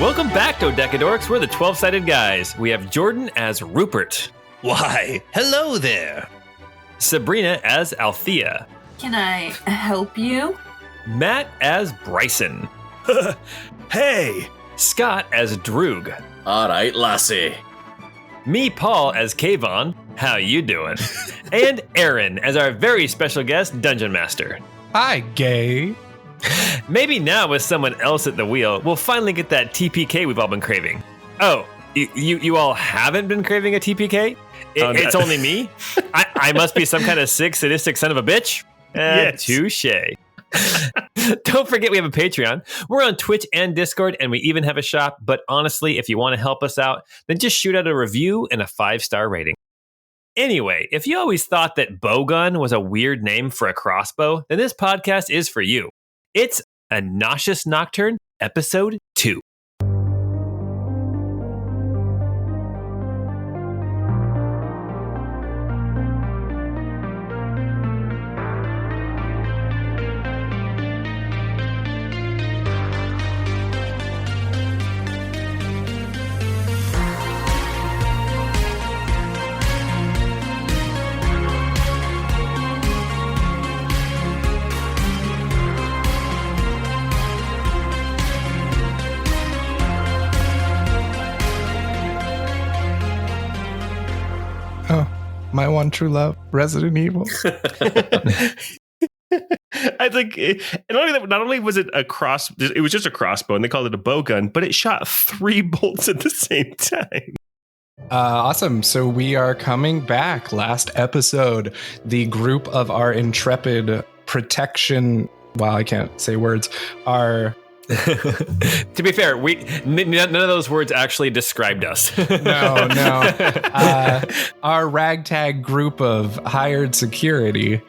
Welcome back, Dodecadorks. We're the 12-sided guys. We have Jordan as Rupert. Why, hello there. Sabrina as Althea. Can I help you? Matt as Bryson. Hey! Scott as Droog. All right, lassie. Me, Paul, as Kayvon. How you doing? And Aaron as our very special guest, Dungeon Master. Hi, gay. Maybe now with someone else at the wheel, we'll finally get that TPK we've all been craving. Oh, you all haven't been craving a TPK? It's only me? I must be some kind of sick, sadistic son of a bitch? Yes. Touche. Don't forget we have a Patreon. We're on Twitch and Discord, and we even have a shop. But honestly, if you want to help us out, then just shoot out a review and a 5-star rating. Anyway, if you always thought that bowgun was a weird name for a crossbow, then this podcast is for you. It's a Nauseous Nocturne, Episode 2. My one true love, Resident Evil. I think, not only was it it was just a crossbow, and they called it a bowgun, but it shot 3 bolts at the same time. Awesome. So we are coming back. Last episode, the group of our intrepid protection. Wow, I can't say words. To be fair, none of those words actually described us. No. Our ragtag group of hired security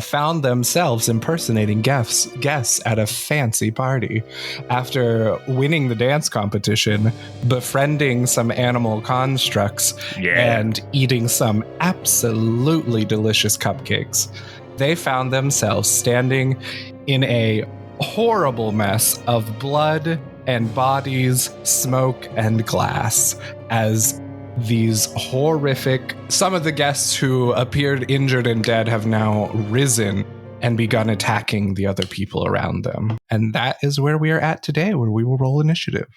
found themselves impersonating guests at a fancy party. After winning the dance competition, befriending some animal constructs, and eating some absolutely delicious cupcakes, they found themselves standing in a horrible mess of blood and bodies, smoke, and glass as these horrific... Some of the guests who appeared injured and dead have now risen and begun attacking the other people around them. And that is where we are at today, where we will roll initiative.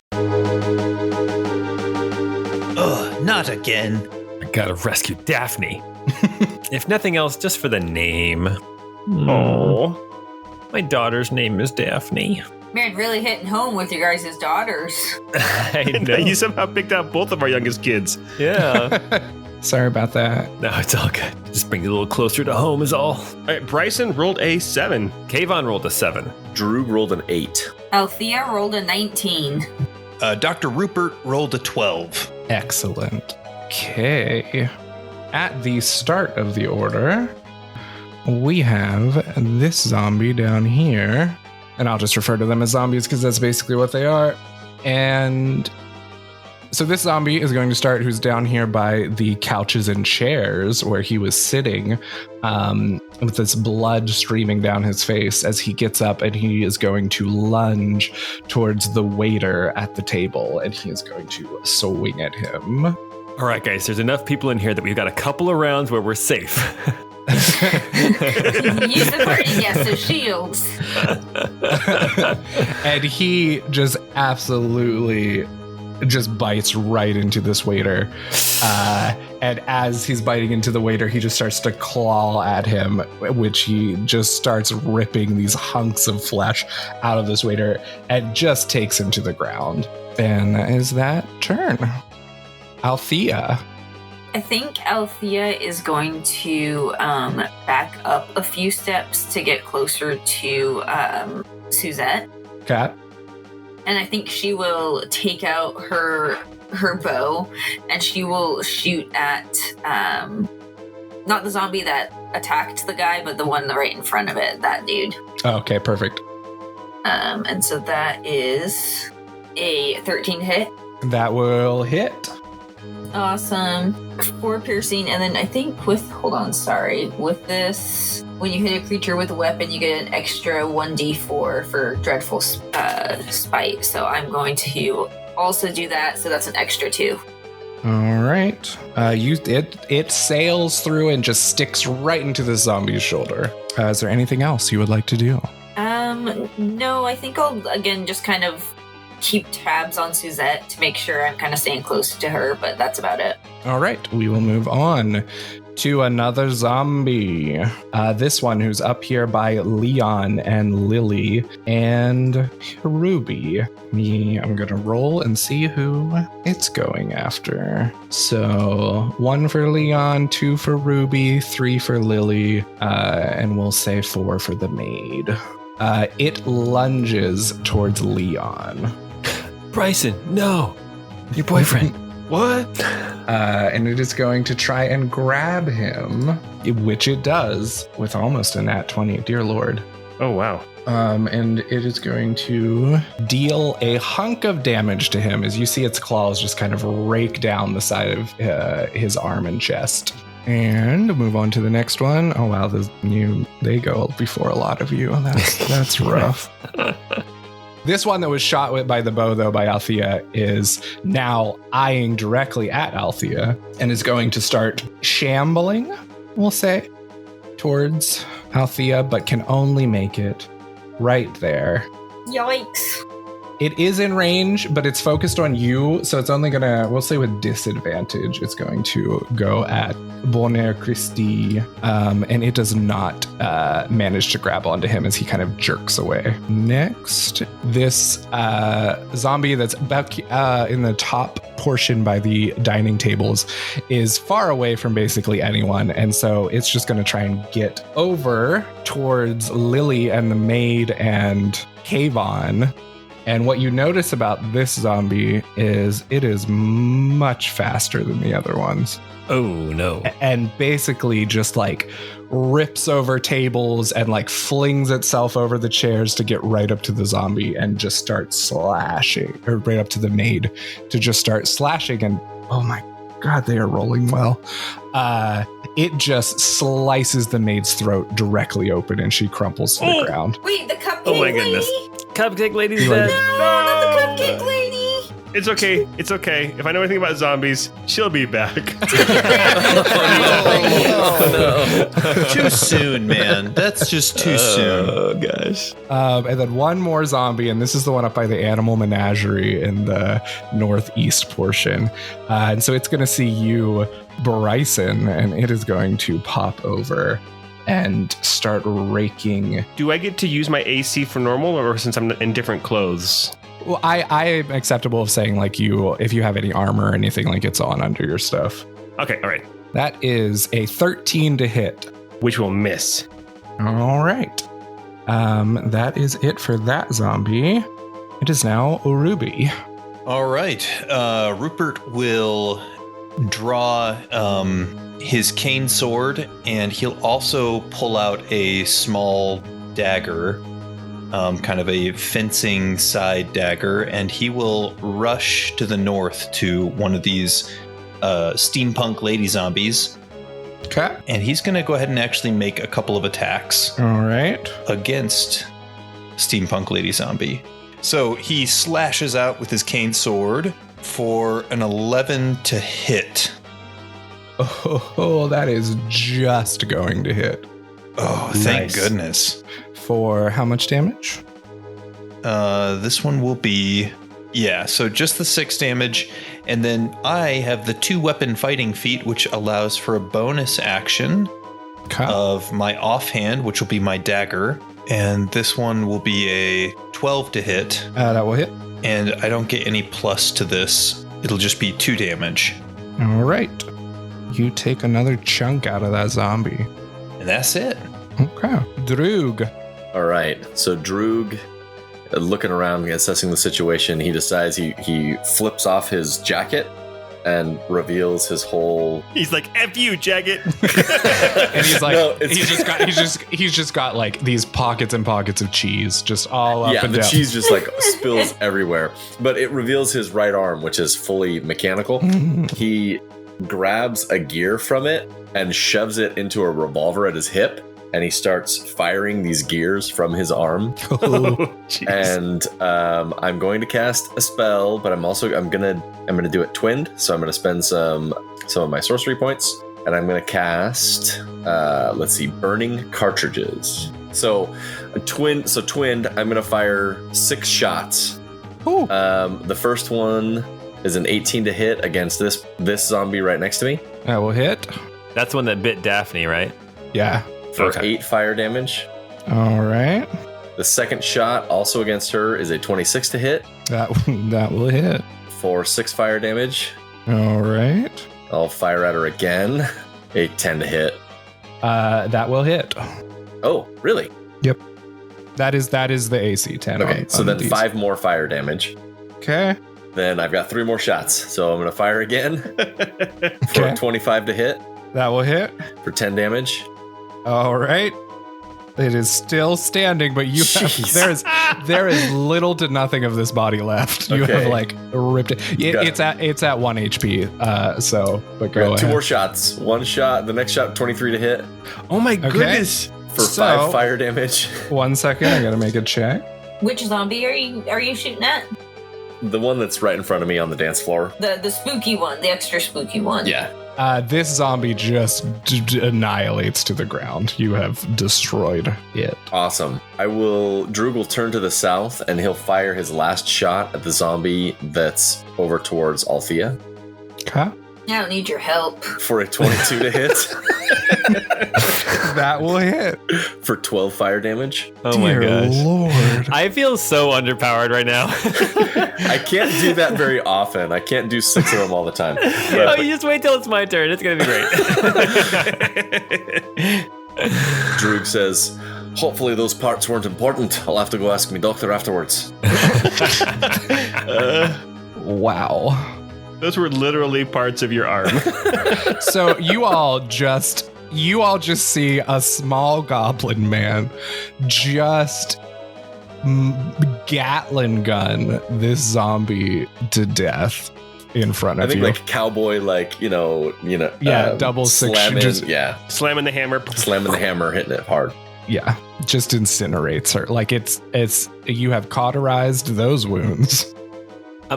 Ugh, not again. I gotta rescue Daphne. If nothing else, just for the name. Oh. My daughter's name is Daphne. Man, really hitting home with your guys' daughters. I know. You somehow picked out both of our youngest kids. Yeah. Sorry about that. No, it's all good. Just bring it a little closer to home is all. All right, Bryson rolled a 7. Kayvon rolled a 7. Drew rolled an 8. Althea rolled a 19. Dr. Rupert rolled a 12. Excellent. Okay. At the start of the order, we have this zombie down here. And I'll just refer to them as zombies because that's basically what they are. And so this zombie is going to start, who's down here by the couches and chairs where he was sitting, with this blood streaming down his face as he gets up, and he is going to lunge towards the waiter at the table, and he is going to swing at him. All right, guys, there's enough people in here that we've got a couple of rounds where we're safe. Use the party guests as shields. And he just absolutely just bites right into this waiter. And as he's biting into the waiter, he just starts to claw at him, which he just starts ripping these hunks of flesh out of this waiter and just takes him to the ground. And that is that turn. Althea. I think Althea is going to back up a few steps to get closer to Suzette. Cat. And I think she will take out her bow and she will shoot at not the zombie that attacked the guy, but the one right in front of it, that dude. Okay, perfect. And so that is a 13 hit. That will hit. Awesome. 4 piercing, and then I think with with this, when you hit a creature with a weapon, you get an extra 1d4 for dreadful spite. So I'm going to also do that, so that's an extra 2. All right. It sails through and just sticks right into the zombie's shoulder. Is there anything else you would like to do? No, I think I'll again just kind of keep tabs on Suzette to make sure I'm kind of staying close to her, but that's about it. All right, we will move on to another zombie. This one who's up here by Leon and Lily and Ruby. I'm gonna roll and see who it's going after. So 1 for Leon, 2 for Ruby, 3 for Lily, and we'll say 4 for the maid. It lunges towards Leon. Bryson, no. Your boyfriend. What? And it is going to try and grab him, which it does with almost a nat 20. Dear Lord. Oh, wow. And it is going to deal a hunk of damage to him as you see its claws just kind of rake down the side of his arm and chest. And move on to the next one. Oh wow, they go before a lot of you. That's rough. This one that was shot with by the bow, though, by Althea, is now eyeing directly at Althea and is going to start shambling, we'll say, towards Althea, but can only make it right there. Yikes. It is in range, but it's focused on you, so it's only gonna, we'll say with disadvantage, it's going to go at Bonheur Christie, and it does not manage to grab onto him as he kind of jerks away. Next, this zombie that's back in the top portion by the dining tables is far away from basically anyone, and so it's just gonna try and get over towards Lily and the maid and Kayvon. And what you notice about this zombie is it is much faster than the other ones. Oh, no. And basically just like rips over tables and like flings itself over the chairs to get right up to the zombie and just start slashing, or right up to the maid to just start slashing. And oh my God, they are rolling well. It just slices the maid's throat directly open and she crumples to the ground. Wait, the cupcake Oh my lady? goodness. Cupcake lady's Like- dead. No, not the cupcake lady. It's okay. It's okay. If I know anything about zombies, she'll be back. Oh, no. Too soon, man. That's just too soon. Oh, gosh. And then one more zombie, and this is the one up by the animal menagerie in the northeast portion. And so it's going to see you, Bryson, and it is going to pop over and start raking. Do I get to use my AC for normal, or since I'm in different clothes? Well, I am acceptable of saying like if you have any armor or anything, like it's on under your stuff. Okay, all right. That is a 13 to hit. Which will miss. All right. That is it for that zombie. It is now Ruby. All right. Rupert will draw his cane sword, and he'll also pull out a small dagger, kind of a fencing side dagger, and he will rush to the north to one of these steampunk lady zombies. Okay. And he's going to go ahead and actually make a couple of attacks All right. against steampunk lady zombie. So he slashes out with his cane sword for an 11 to hit. Oh, that is just going to hit. Oh, thank Nice. goodness. For how much damage? This one will be, so just the 6 damage. And then I have the 2 weapon fighting feat, which allows for a bonus action Okay. of my offhand, which will be my dagger. And this one will be a 12 to hit. That will hit. And I don't get any plus to this. It'll just be 2 damage. All right. You take another chunk out of that zombie. And that's it. Okay. Droog. All right. So Droog, looking around, assessing the situation, he decides he flips off his jacket and reveals his whole. He's like, F you, Jagged. And he's like, No, it's- he's just got like these pockets and pockets of cheese just all up Yeah, and the down. cheese just like spills everywhere. But it reveals his right arm, which is fully mechanical. He grabs a gear from it and shoves it into a revolver at his hip and he starts firing these gears from his arm. Oh, jeez. And I'm going to cast a spell, but I'm gonna do it twinned. So I'm gonna spend some of my sorcery points, and I'm gonna cast burning cartridges. So twinned, I'm gonna fire 6 shots. Ooh. The first one is an 18 to hit against this zombie right next to me. That will hit. That's the one that bit Daphne, right? Yeah. For 8 fire damage. All right. The second shot, also against her, is a 26 to hit That will hit. for 6 fire damage. All right. I'll fire at her again. A 10 to hit. That will hit. Oh, really? Yep. That is the AC 10. Okay, so then 5 more fire damage. Okay. Then I've got 3 more shots. So I'm going to fire again for Okay. 25 to hit That will hit. for 10 damage. All right. It is still standing, but Jeez. there is little to nothing of this body left. You Okay. have like ripped it. It's at 1 HP. But go ahead. 2 more shots. 1 shot. The next shot, 23 to hit Oh my goodness. for 5 fire damage. 1 second, I gotta make a check. Which zombie are you shooting at? The one that's right in front of me on the dance floor. The spooky one, the extra spooky one. Yeah. This zombie just annihilates to the ground. You have destroyed it. Awesome. Droog will turn to the south and he'll fire his last shot at the zombie that's over towards Althea Okay. I don't need your help. for a 22 to hit That will hit. for 12 fire damage. Oh my Dear gosh. Lord. I feel so underpowered right now. I can't do that very often. I can't do 6 of them all the time. Oh, you just wait till it's my turn. It's going to be great. Droog says, hopefully those parts weren't important. I'll have to go ask my doctor afterwards. Wow. Those were literally parts of your arm. So you all just see a small goblin man just Gatling gun this zombie to death in front I of think you. like cowboy, double six. slamming, Just, Slamming the hammer. slamming the hammer, hitting it hard. yeah, just incinerates her. Like it's you have cauterized those wounds.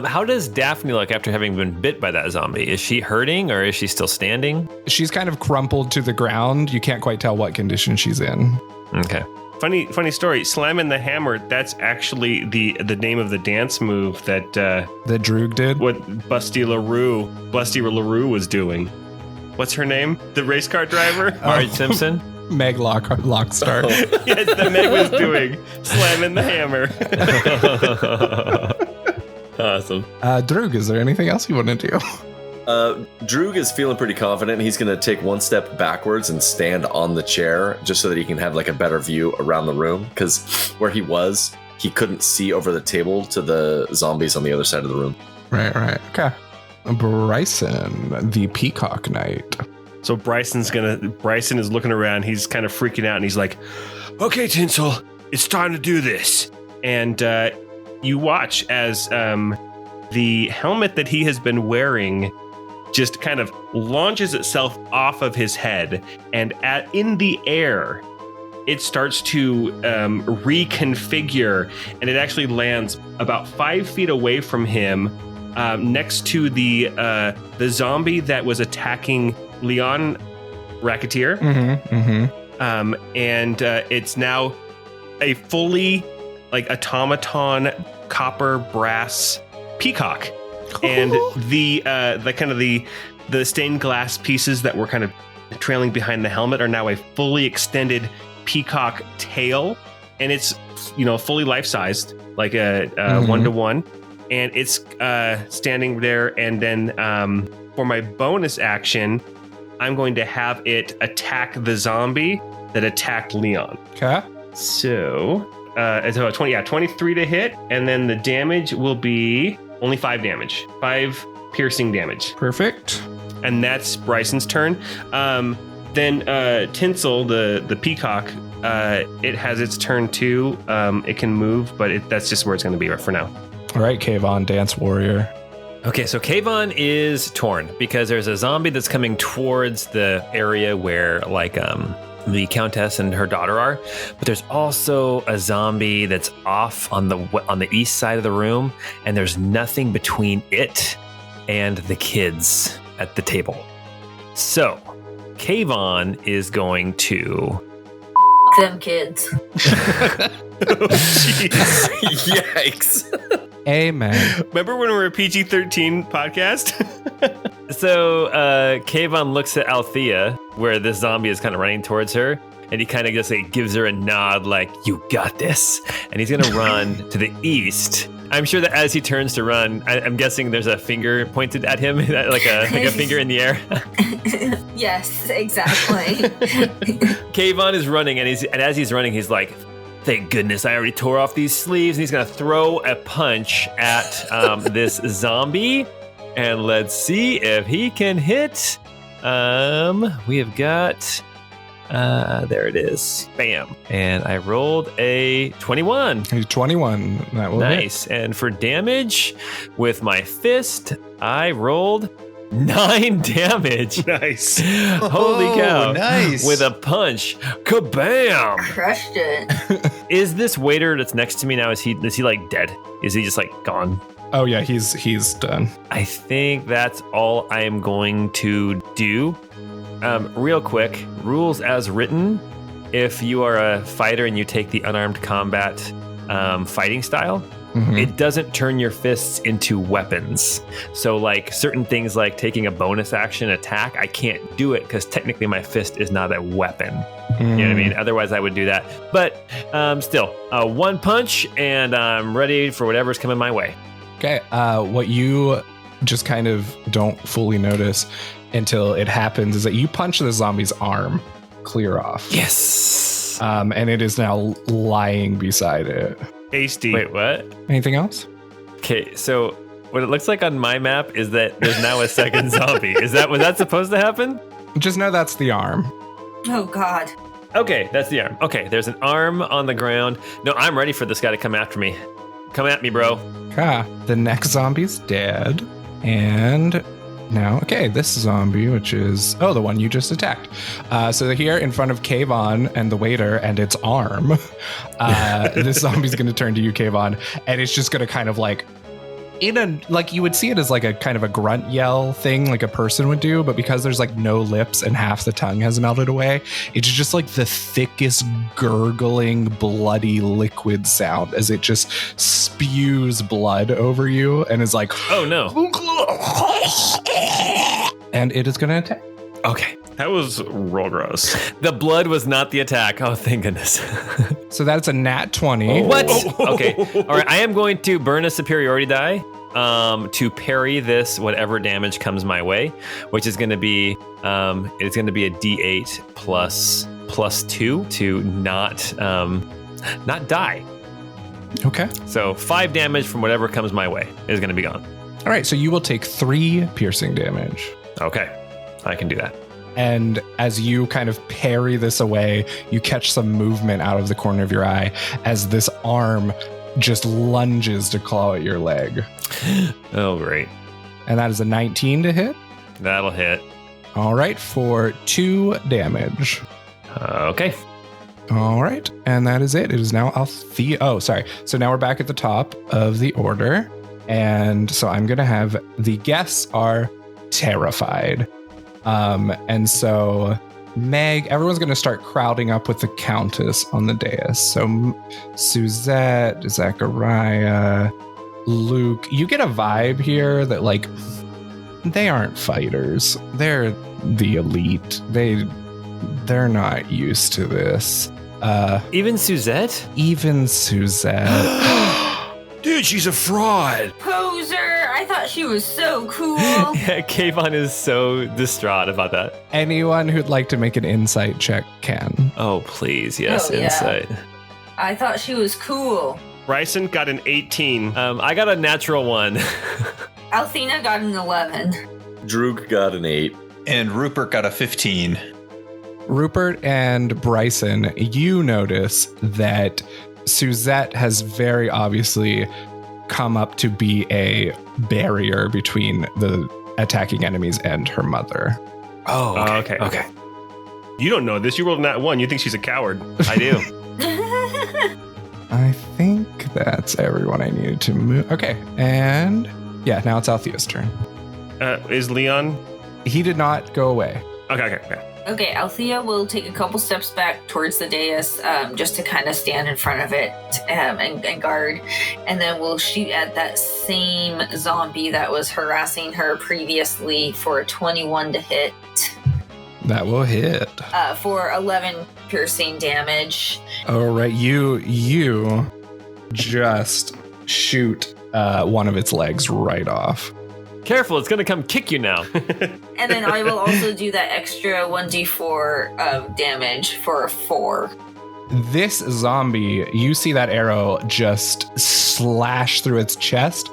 How does Daphne look after having been bit by that zombie? Is she hurting or is she still standing? She's kind of crumpled to the ground. You can't quite tell what condition she's in. Okay. Funny story. Slamming the hammer. That's actually the name of the dance move that That Droog did. what Busty LaRue was doing. What's her name? The race car driver? Marge Simpson? Meg Lockstar. Yes, that Meg was doing. Slamming the hammer. Awesome. Droog, is there anything else you want to do? Droog is feeling pretty confident. He's going to take 1 step backwards and stand on the chair just so that he can have like a better view around the room. Because where he was, he couldn't see over the table to the zombies on the other side of the room. Right. Okay. Bryson, the Peacock Knight. So Bryson is looking around. He's kind of freaking out and he's like, okay, Tinsel, it's time to do this. And you watch as the helmet that he has been wearing just kind of launches itself off of his head. And in the air, it starts to reconfigure. And it actually lands about 5 feet away from him next to the zombie that was attacking Leon Racketeer. And it's now a fully automaton copper brass peacock. And the kind of the stained glass pieces that were kind of trailing behind the helmet are now a fully extended peacock tail, and it's fully life-sized, like a 1-to-1, and it's standing there. And then for my bonus action, I'm going to have it attack the zombie that attacked Leon. Okay. So it's about 23 to hit, and then the damage will be only 5 damage, 5 piercing damage. Perfect. And that's Bryson's turn. Then Tinsel, the peacock, it has its turn too. It can move, but that's just where it's going to be right for now. All right, Kayvon, Dance Warrior. Okay, so Kayvon is torn because there's a zombie that's coming towards the area where the Countess and her daughter are, but there's also a zombie that's off on the east side of the room, and there's nothing between it and the kids at the table. So, Kayvon is going to... them kids. Yikes. Amen. Remember when we were a PG-13 podcast? So, Kayvon looks at Althea, where this zombie is kind of running towards her, and he kind of just gives her a nod like, you got this. And he's going to run to the east. I'm sure that as he turns to run, I'm guessing there's a finger pointed at him, like a finger in the air. Yes, exactly. Kayvon is running, and as he's running, he's like, thank goodness I already tore off these sleeves. And he's going to throw a punch at this zombie. And let's see if he can hit. We have got... there it is. Bam. And I rolled a 21. 21. That will Nice. And for damage, with my fist, I rolled 9 damage. Nice. Holy cow. Nice. With a punch. Kabam. Crushed it. Is this waiter that's next to me now, is he like dead? Is he just like gone? Oh yeah, he's done. I think that's all I am going to do. Real quick, rules as written. If you are a fighter and you take the unarmed combat fighting style, it doesn't turn your fists into weapons. So like certain things like taking a bonus action attack, I can't do it because technically my fist is not a weapon. You know what I mean? Otherwise I would do that. But still, one punch and I'm ready for whatever's coming my way. Okay, what you just kind of don't fully notice until it happens is that you punch the zombie's arm clear off. Yes. And it is now lying beside it. Hasty. Wait, what? Anything else? Okay, so what it looks like on my map is that there's now a second zombie. Was that supposed to happen? Just know that's the arm. Oh, God. Okay, that's the arm. Okay, there's an arm on the ground. No, I'm ready for this guy to come after me. Come at me, bro. Okay, the next zombie's dead. And now, okay, this zombie, which is, the one you just attacked. So they're here in front of Kayvon and the waiter and its arm. This zombie's going to turn to you, Kayvon, and it's just going to kind of like, you would see it as like a kind of a grunt yell thing like a person would do, but because there's like no lips and half the tongue has melted away, it's just like the thickest gurgling bloody liquid sound as it just spews blood over you and is like, oh no. And it is going to attack. Okay. That was real gross. The blood was not the attack. Oh, thank goodness. So that's a nat 20. What? Okay. All right. I am going to burn a superiority die to parry this whatever damage comes my way, which is going to be it's going to be a D8 plus 2 to not die. Okay. So 5 damage from whatever comes my way is going to be gone. All right. So you will take 3 piercing damage. Okay. I can do that. And as you kind of parry this away, you catch some movement out of the corner of your eye as this arm just lunges to claw at your leg. Oh, great. And that is a 19 to hit. That'll hit. All right, for 2 damage. Okay. All right, and that is it. It is now Althea. Oh, sorry. So now we're back at the top of the order. And so I'm going to have the guests are terrified. And so Meg, everyone's going to start crowding up with the Countess on the dais. So Suzette, Zachariah, Luke, you get a vibe here that like, they aren't fighters. They're the elite. They're not used to this. Even Suzette? Even Suzette. Dude, she's a fraud. Poser! I thought she was so cool. Yeah, Kayvon is so distraught about that. Anyone who'd like to make an insight check can. Oh, please. Yes, Oh, yeah. insight. I thought she was cool. Bryson got an 18. I got a natural 1. Althena got an 11. Droog got an 8. And Rupert got a 15. Rupert and Bryson, you notice that Suzette has very obviously come up to be a barrier between the attacking enemies and her mother. Oh, okay. You don't know this. You rolled that 1. You think she's a coward. I do. I think that's everyone I needed to move. Okay, and yeah, now it's Althea's turn. Is Leon? He did not go away. Okay. Okay, Althea will take a couple steps back towards the dais just to kind of stand in front of it and guard. And then we'll shoot at that same zombie that was harassing her previously for a 21 to hit. That will hit. For 11 piercing damage. All right, you just shoot one of its legs right off. Careful, it's going to come kick you now. And then I will also do that extra 1d4 of damage for a 4. This zombie, you see that arrow just slash through its chest,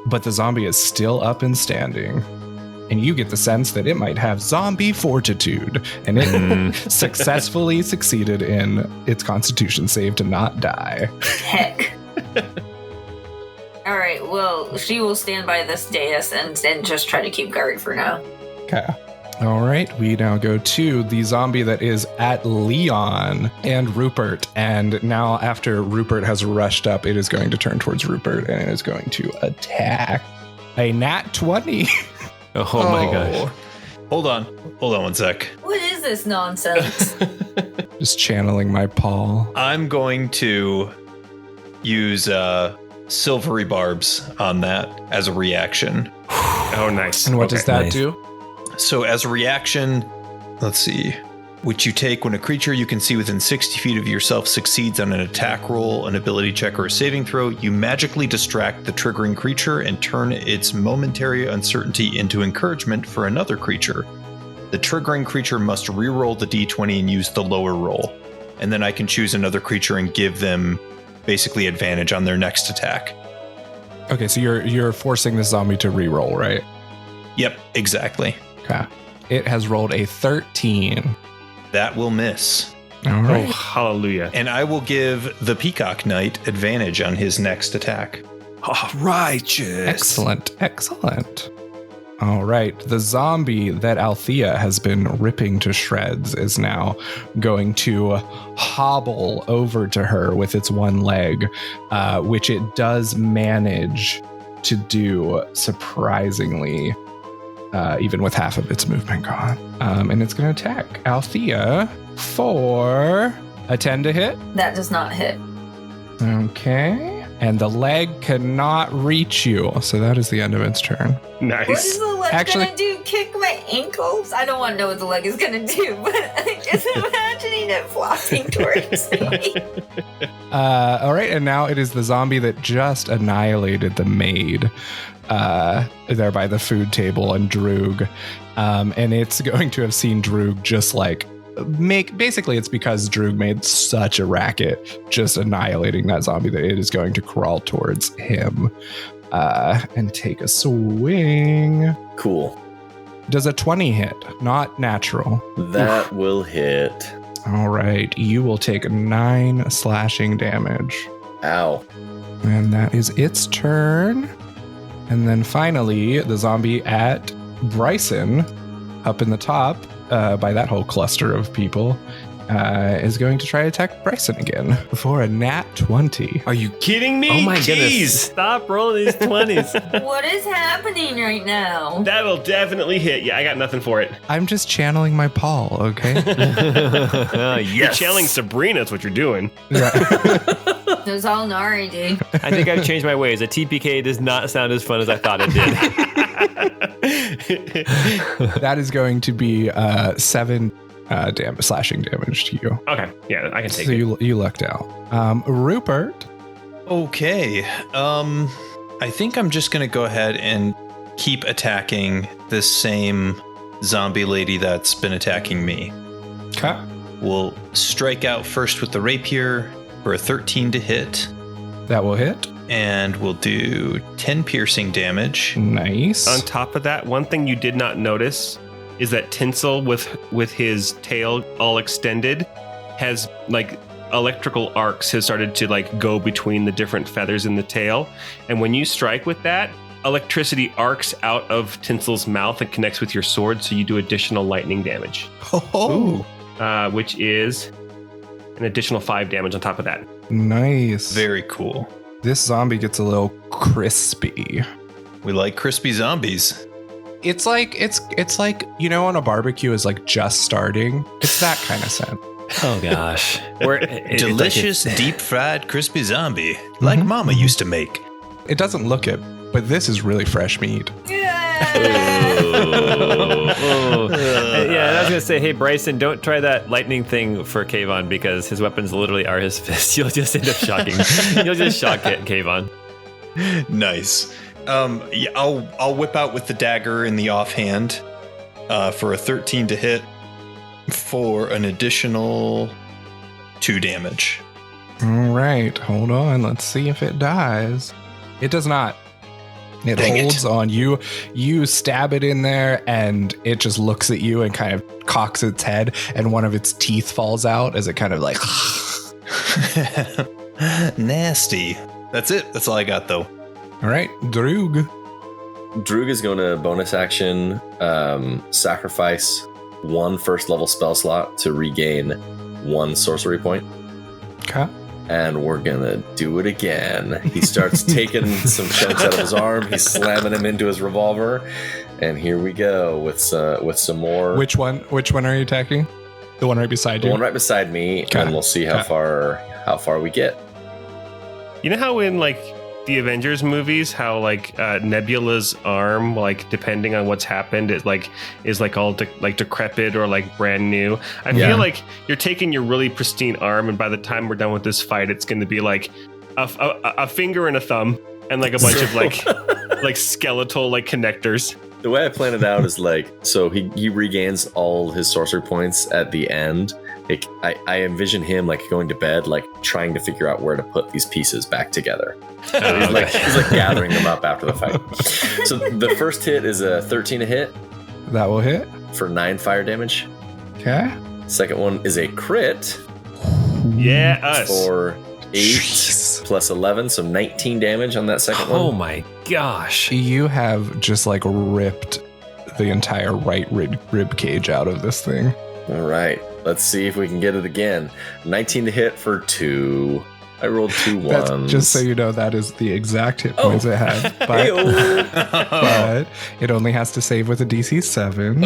but the zombie is still up and standing. And you get the sense that it might have zombie fortitude, and it successfully succeeded in its constitution save to not die. Heck. All right, well, she will stand by this dais and just try to keep guard for now. Okay. All right, we now go to the zombie that is at Leon and Rupert. And now after Rupert has rushed up, it is going to turn towards Rupert and it is going to attack. A nat 20. Oh my gosh. Hold on one sec. What is this nonsense? Just channeling my Paul. I'm going to use silvery barbs on that as a reaction. Oh, nice. And what does that Nice. do? So as a reaction, let's see, which you take when a creature you can see within 60 feet of yourself succeeds on an attack roll, an ability check, or a saving throw, you magically distract the triggering creature and turn its momentary uncertainty into encouragement for another creature. The triggering creature must re-roll the d20 and use the lower roll. And then I can choose another creature and give them basically advantage on their next attack. Okay, so you're forcing the zombie to re-roll, right? Yep, exactly. Okay. It has rolled a 13. That will miss. All Oh, right. hallelujah. And I will give the Peacock Knight advantage on his next attack. Oh, righteous. Excellent. All right. The zombie that Althea has been ripping to shreds is now going to hobble over to her with its one leg, which it does manage to do surprisingly, even with half of its movement gone. And it's going to attack Althea for a 10 to hit. That does not hit. Okay. And the leg cannot reach you. So that is the end of its turn. What is Nice. the leg Actually- gonna do? Kick my ankles? I don't want to know what the leg is gonna do, but I'm just imagining it flopping towards me. All right. And now it is the zombie that just annihilated the maid there by the food table and Droog. And it's going to have seen Droog just like basically it's because Droog made such a racket just annihilating that zombie that it is going to crawl towards him and take a swing. Cool. Does a 20 hit? Not natural. That will hit. All right. You will take 9 slashing damage. Ow. And that is its turn. And then finally, the zombie at Bryson, up in the top, by that whole cluster of people, is going to try to attack Bryson again for a nat 20. Are you kidding me? Oh my Jeez. goodness. Stop rolling these 20s. What is happening right now? That'll definitely hit. Yeah, I got nothing for it. I'm just channeling my Paul, okay? You're Yes. channeling Sabrina. That's what you're doing. It was all Nari, dude. I think I've changed my ways. A TPK does not sound as fun as I thought it did. That is going to be 7 slashing damage to you. Okay, yeah, I can take So it. you lucked out. Rupert. Okay. I think I'm just going to go ahead and keep attacking this same zombie lady that's been attacking me. Okay. We'll strike out first with the rapier for a 13 to hit, That will hit. and we'll do 10 piercing damage. Nice. On top of that, one thing you did not notice is that Tinsel with his tail all extended has like electrical arcs has started to like go between the different feathers in the tail. And when you strike with that, electricity arcs out of Tinsel's mouth and connects with your sword, so you do additional lightning damage. Oh. which is an additional 5 damage on top of that. Nice. Very cool. This zombie gets a little crispy. We like crispy zombies. It's like you know, when a barbecue is like just starting. It's that kind of scent. Oh gosh. Delicious deep fried crispy zombie, like Mama used to make. It doesn't look it, but this is really fresh meat. Yeah, and I was gonna say, hey Bryson, don't try that lightning thing for Kayvon because his weapons literally are his fists. You'll just end up shocking. You'll just shock Kayvon. Nice. Yeah, I'll whip out with the dagger in the offhand for a 13 to hit for an additional 2 damage. All right, hold on. Let's see if it dies. It does not. It holds on. You stab it in there, and it just looks at you and kind of cocks its head, and one of its teeth falls out as it kind of like. Nasty. That's it. That's all I got, though. All right, Droog. Droog is going to bonus action sacrifice 1 first level spell slot to regain 1 sorcery point. Okay. And we're gonna do it again. He starts taking some chunks out of his arm. He's slamming him into his revolver, and here we go with some more. Which one are you attacking? The one right beside you. The one right beside me, Okay. and we'll see how far we get. You know how in like the Avengers movies, how like Nebula's arm, like depending on what's happened, is like all decrepit or like brand new. I feel like you're taking your really pristine arm, and by the time we're done with this fight, it's going to be like a finger and a thumb, and like a bunch of like skeletal like connectors. The way I plan it out is like, so he regains all his sorcery points at the end. Like, I envision him like going to bed, like trying to figure out where to put these pieces back together. He's like gathering them up after the fight. So the first hit is a 13 to hit. That will hit. For 9 fire damage. Okay. Second one is a crit. Yeah, us. For 8 Jeez. plus 11, so 19 damage on that second one. Oh my gosh. You have just like ripped the entire right rib cage out of this thing. All right. Let's see if we can get it again. 19 to hit for 2. I rolled 2 ones. That's, just so you know, that is the exact hit points it had. But it only has to save with a DC 7.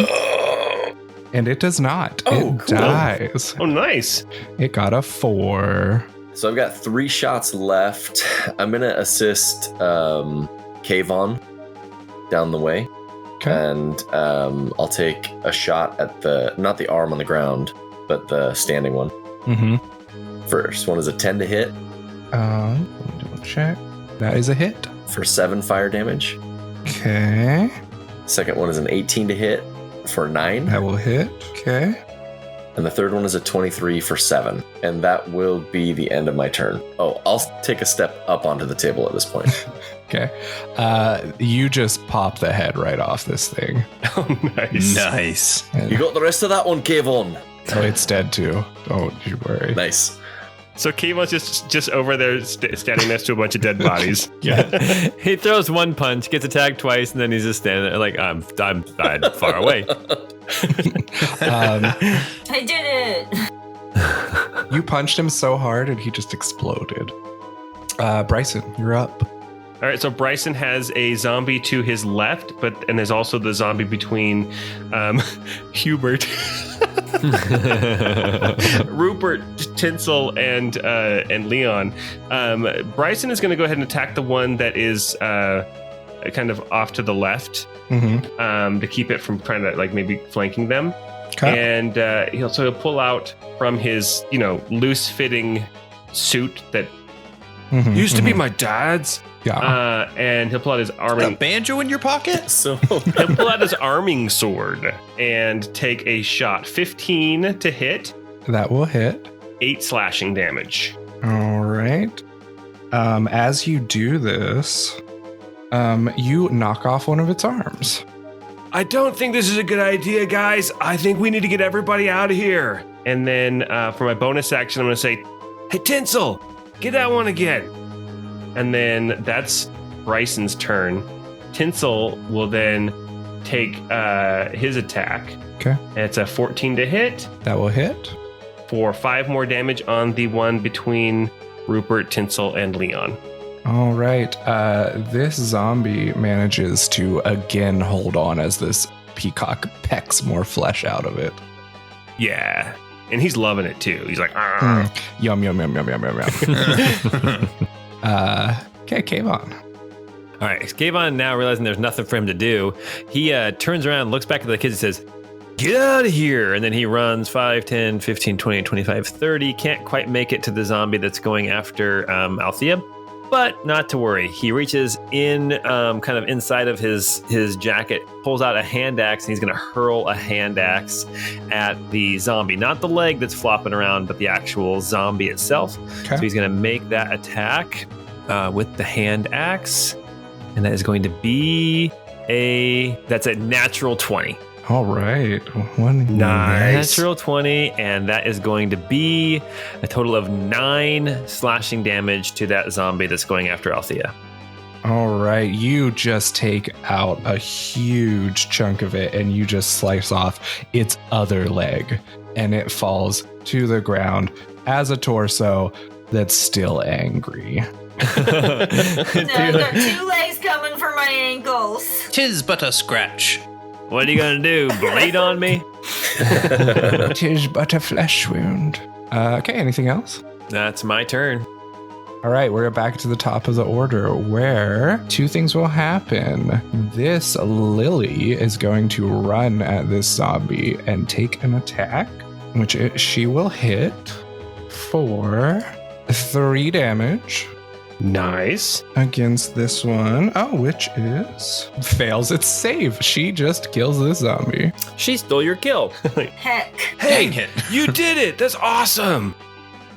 And it does not. It dies. Oh, nice. It got a 4. So I've got 3 shots left. I'm going to assist Kayvon down the way. Okay. And I'll take a shot at not the arm on the ground, but the standing one. Mm-hmm. First one is a 10 to hit. Let me double check. That is a hit. For 7 fire damage. Okay. Second one is an 18 to hit for 9. That will hit. Okay. And the third one is a 23 for 7. And that will be the end of my turn. Oh, I'll take a step up onto the table at this point. Okay. You just pop the head right off this thing. Oh, nice. Nice. You got the rest of that one, Kayvon. Oh, it's dead too. Don't you worry. Nice. So Kayvon's just over there standing next to a bunch of dead bodies. Yeah. He throws one punch, gets attacked twice, and then he's just standing there like, I'm far away. I did it. You punched him so hard and he just exploded. Bryson, you're up. All right, so Bryson has a zombie to his left, and there's also the zombie between Hubert, Rupert, Tinsel, and Leon. Bryson is going to go ahead and attack the one that is kind of off to the left, to keep it from trying to like maybe flanking them. Okay. And he'll pull out from his loose-fitting suit that used to be my dad's. Yeah. And he'll pull out his arming. A banjo in your pocket? So he'll pull out his arming sword and take a shot. 15 to hit. That will hit. 8 slashing damage. All right. As you do this, you knock off one of its arms. I don't think this is a good idea, guys. I think we need to get everybody out of here. And then for my bonus action, I'm going to say, hey, Tinsel, get that one again. And then that's Bryson's turn. Tinsel will then take his attack. Okay. And it's a 14 to hit That will hit. for 5 more damage on the one between Rupert, Tinsel, and Leon. All right. This zombie manages to again hold on as this peacock pecks more flesh out of it. Yeah. And he's loving it too. He's like, Yum, yum, yum, yum, yum, yum, yum. Okay, Kayvon. All right, Gavon, now realizing there's nothing for him to do, he turns around, looks back at the kids and says, "Get out of here." And then he runs 5, 10, 15, 20, 25, 30. Can't quite make it to the zombie that's going after Althea, but not to worry. He reaches in kind of inside of his jacket, pulls out a hand axe, and he's going to hurl a hand axe at the zombie. Not the leg that's flopping around, but the actual zombie itself. Okay. So he's going to make that attack with the hand axe. And that is going to be that's a natural 20. All right. One Nice. Natural 20, and that is going to be a total of 9 slashing damage to that zombie that's going after Althea. All right. You just take out a huge chunk of it and you just slice off its other leg, and it falls to the ground as a torso that's still angry. No, I've got 2 legs coming for my ankles. 'Tis but a scratch. What are you going to do? Bleed on me? Tis but a flesh wound. Okay, anything else? That's my turn. All right, we're back to the top of the order where 2 things will happen. This Lily is going to run at this zombie and take an attack, which she will hit for 3 damage. Nice. Against this one. Oh, which is fails its save. She just kills this zombie. She stole your kill. Heck. Dang it. You did it. That's awesome.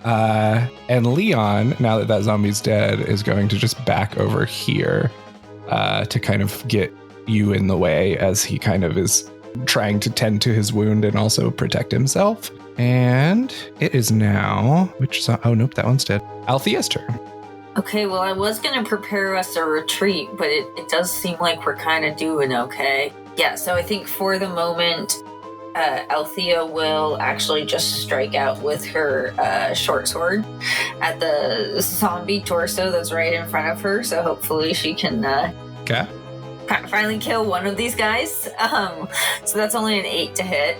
And Leon, now that that zombie's dead, is going to just back over here to kind of get you in the way as he kind of is trying to tend to his wound and also protect himself. And it is now, oh nope, that one's dead. Althea's turn. Okay, well, I was going to prepare us a retreat, but it does seem like we're kind of doing okay. Yeah, so I think for the moment, Althea will actually just strike out with her short sword at the zombie torso that's right in front of her. So hopefully she can Okay. finally kill one of these guys. So that's only an 8 to hit.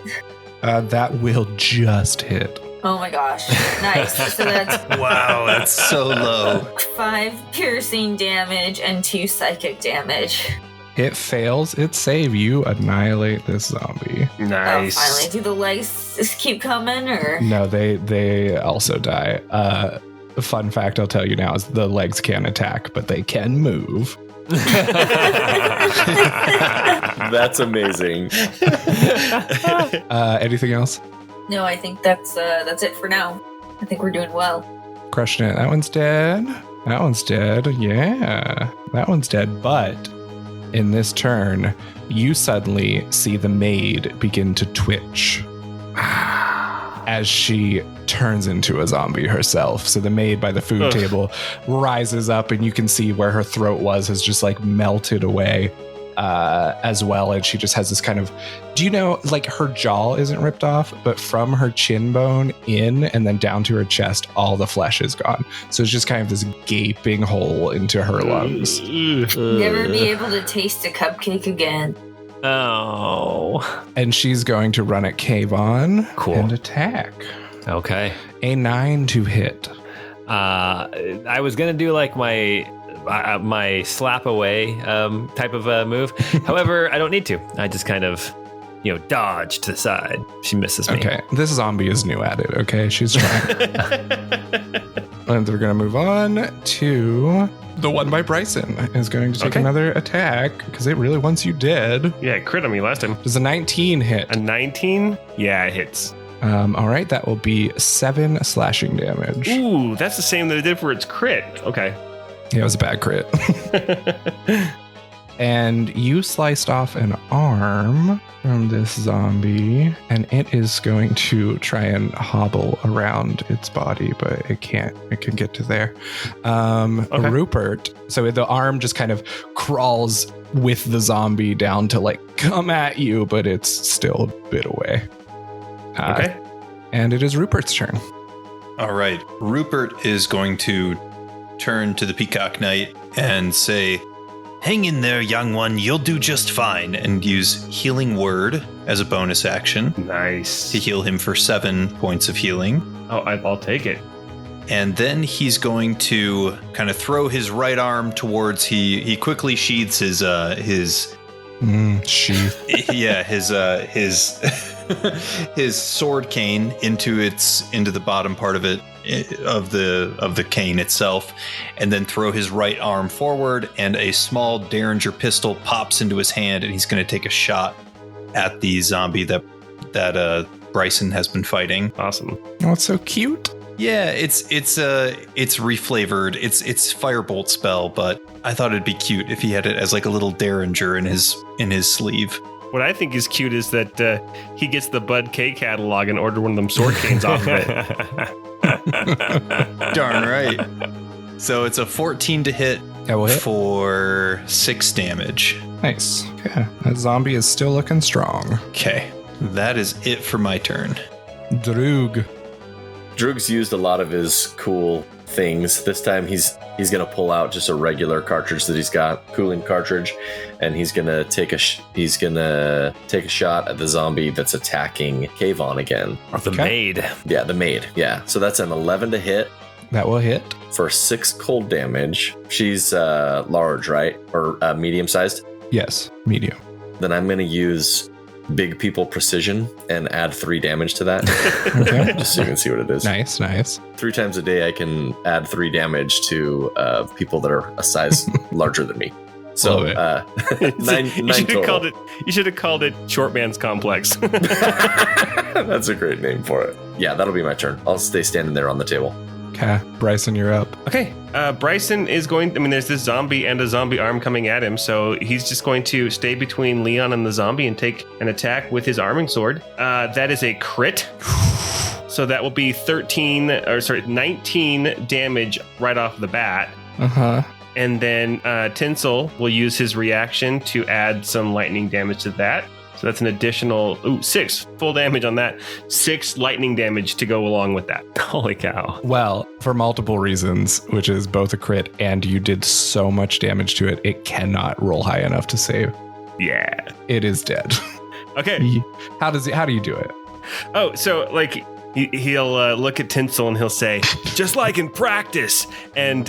That will just hit. Oh my gosh. Nice. So that's Wow, that's so low. 5 piercing damage and 2 psychic damage. It fails its save. You annihilate this zombie. Nice. Oh, finally. Do the legs just keep coming, or? No, they also die. Fun fact I'll tell you now is the legs can't attack, but they can move. That's amazing. Anything else? No, I think that's it for now. I think we're doing well. Crushing it. That one's dead. That one's dead. Yeah. That one's dead. But in this turn, you suddenly see the maid begin to twitch as she turns into a zombie herself. So the maid by the food table rises up, and you can see where her throat was has just like melted away as well. And she just has this kind of, do you know, like her jaw isn't ripped off, but from her chin bone in and then down to her chest, all the flesh is gone. So it's just kind of this gaping hole into her lungs. Never be able to taste a cupcake again. Oh. And she's going to run at Kayvon Cool. and attack. Okay. A 9 to hit. I was going to do like my slap away type of move. However, I don't need to. I just kind of, dodge to the side. She misses me. Okay, this zombie is new at it, okay? She's trying. And we're going to move on to the one by Bryson. Is going to take another attack because it really wants you dead. Yeah, it crit on me last time. Does a 19 hit? A 19? Yeah, it hits. All right, that will be 7 slashing damage. Ooh, that's the same that it did for its crit. Okay. Yeah, it was a bad crit. And you sliced off an arm from this zombie, and it is going to try and hobble around its body, but it can't. It can get to there. Rupert. So the arm just kind of crawls with the zombie down to like come at you, but it's still a bit away. Okay. And it is Rupert's turn. All right. Rupert is going to turn to the Peacock Knight and say, "Hang in there, young one. You'll do just fine." And use Healing Word as a bonus action Nice. to heal him for 7 points of healing. Oh, I'll take it. And then he's going to kind of throw his right arm towards he quickly sheathes his Sheath. yeah, his his sword cane into the bottom part of it of the cane itself, and then throw his right arm forward, and a small Derringer pistol pops into his hand, and he's going to take a shot at the zombie that Bryson has been fighting. Awesome. Oh, it's so cute. Yeah, it's reflavored. It's firebolt spell, but I thought it'd be cute if he had it as like a little Derringer in his sleeve. What I think is cute is that he gets the Bud K catalog and order one of them sword canes off of it. Darn right. So it's a 14 to hit That will hit. for 6 damage. Nice. Okay. That zombie is still looking strong. Okay, that is it for my turn. Droog. Droog's used a lot of his cool things. This time he's gonna pull out just a regular cartridge that he's got, cooling cartridge, and he's gonna take a shot at the zombie that's attacking Kayvon again. The maid. Yeah, the maid. Yeah, so that's an 11 to hit That will hit. for 6 cold damage. She's large, right, or medium sized? Yes. Medium. Then I'm gonna use Big People Precision and add 3 damage to that, Okay. just so you can see what it is. Nice. 3 times a day I can add 3 damage to people that are a size larger than me. So Love nine You should have total. called it Short Man's Complex. That's a great name for it. Yeah, that'll be my turn. I'll stay standing there on the table. Okay. Bryson, you're up. Okay, Bryson is going. I mean, there's this zombie and a zombie arm coming at him, so he's just going to stay between Leon and the zombie and take an attack with his arming sword. That is a crit. So that will be 19 damage right off the bat. Uh-huh. And then Tinsel will use his reaction to add some lightning damage to that. So that's an additional 6 full damage on that. 6 lightning damage to go along with that. Holy cow. Well, for multiple reasons, which is both a crit and you did so much damage to it, it cannot roll high enough to save. Yeah. It is dead. Okay. How do you do it? Oh, so like he'll look at Tinsel and he'll say, "Just like in practice," and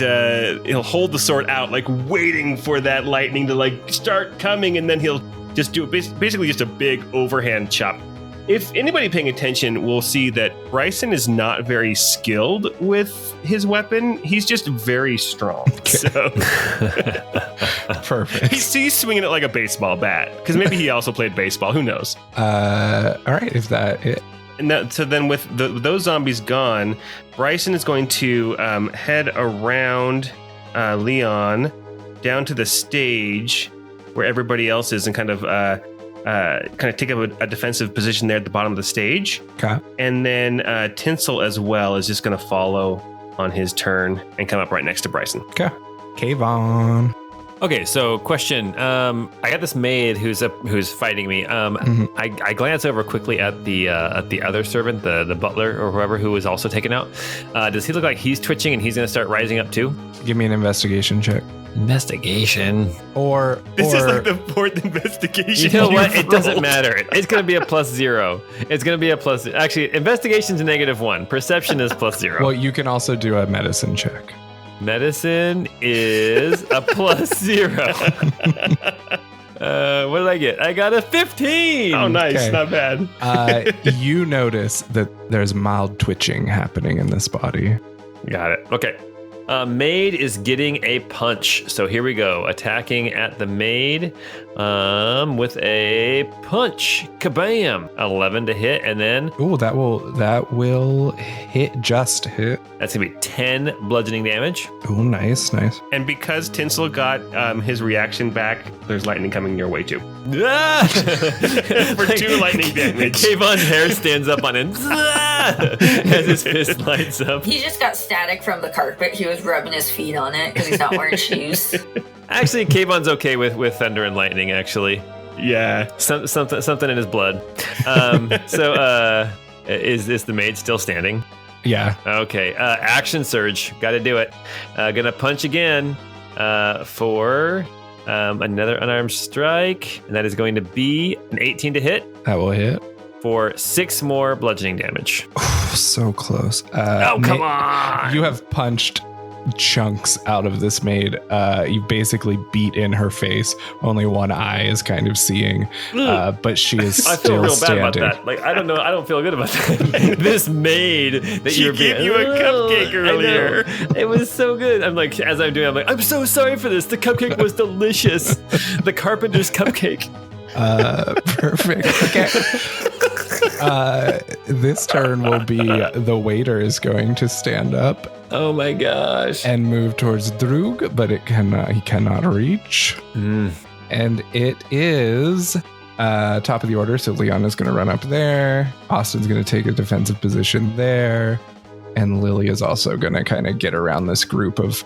he'll hold the sword out, like waiting for that lightning to like start coming, and then he'll just do basically just a big overhand chop. If anybody paying attention will see that Bryson is not very skilled with his weapon. He's just very strong. So Perfect. he's swinging it like a baseball bat, because maybe he also played baseball. Who knows? All right. If that it. So then with those zombies gone, Bryson is going to head around Leon down to the stage where everybody else is and kind of take up a defensive position there at the bottom of the stage. Okay. And then Tinsel as well is just going to follow on his turn and come up right next to Bryson. Okay. Kayvon. Okay, so question. I got this maid who's fighting me. I glance over quickly at the other servant, the butler or whoever who was also taken out. Does he look like he's twitching and he's going to start rising up too? Give me an investigation check. Investigation. This is like the 4th investigation. You know what? you've It doesn't rolled. matter. It's going to be a +0. It's going to be a plus. Actually, investigation's a -1. Perception is +0. Well, you can also do a medicine check. Medicine is a +0. What did I get? I got a 15. Oh, nice. Okay. Not bad. You notice that there's mild twitching happening in this body. Got it. Okay. Maid is getting a punch. So here we go. Attacking at the maid with a punch. Kabam! 11 to hit, and then Ooh, that will hit. Just hit. that's gonna be 10 bludgeoning damage. Ooh, nice. And because Tinsel got his reaction back, there's lightning coming your way too. Ah! For 2 lightning damage. Kayvon's hair stands up on him as his fist lights up. He just got static from the carpet. He was rubbing his feet on it because he's not wearing shoes. Actually, Kayvon's okay with thunder and lightning, actually. Yeah. Something in his blood. Is this the maid still standing? Yeah. Okay. Action surge. Got to do it. Gonna punch again for another unarmed strike, and that is going to be an 18 to hit That will hit. for 6 more bludgeoning damage. So close. Come on! You have punched chunks out of this maid. You basically beat in her face. Only one eye is kind of seeing, but she is I still feel real standing. bad about that. Like, I don't know. I don't feel good about that. This maid that She you're gave being, you a cupcake I know. earlier. It was so good. I'm like, as I'm doing, I'm like, I'm so sorry for this. The cupcake was delicious. The carpenter's cupcake. Perfect. Okay. This turn will be the waiter is going to stand up Oh my gosh. and move towards Droog, but he cannot reach. And it is top of the order, so Leon is going to run up there. Austin's going to take a defensive position there. And Lily is also going to kind of get around this group of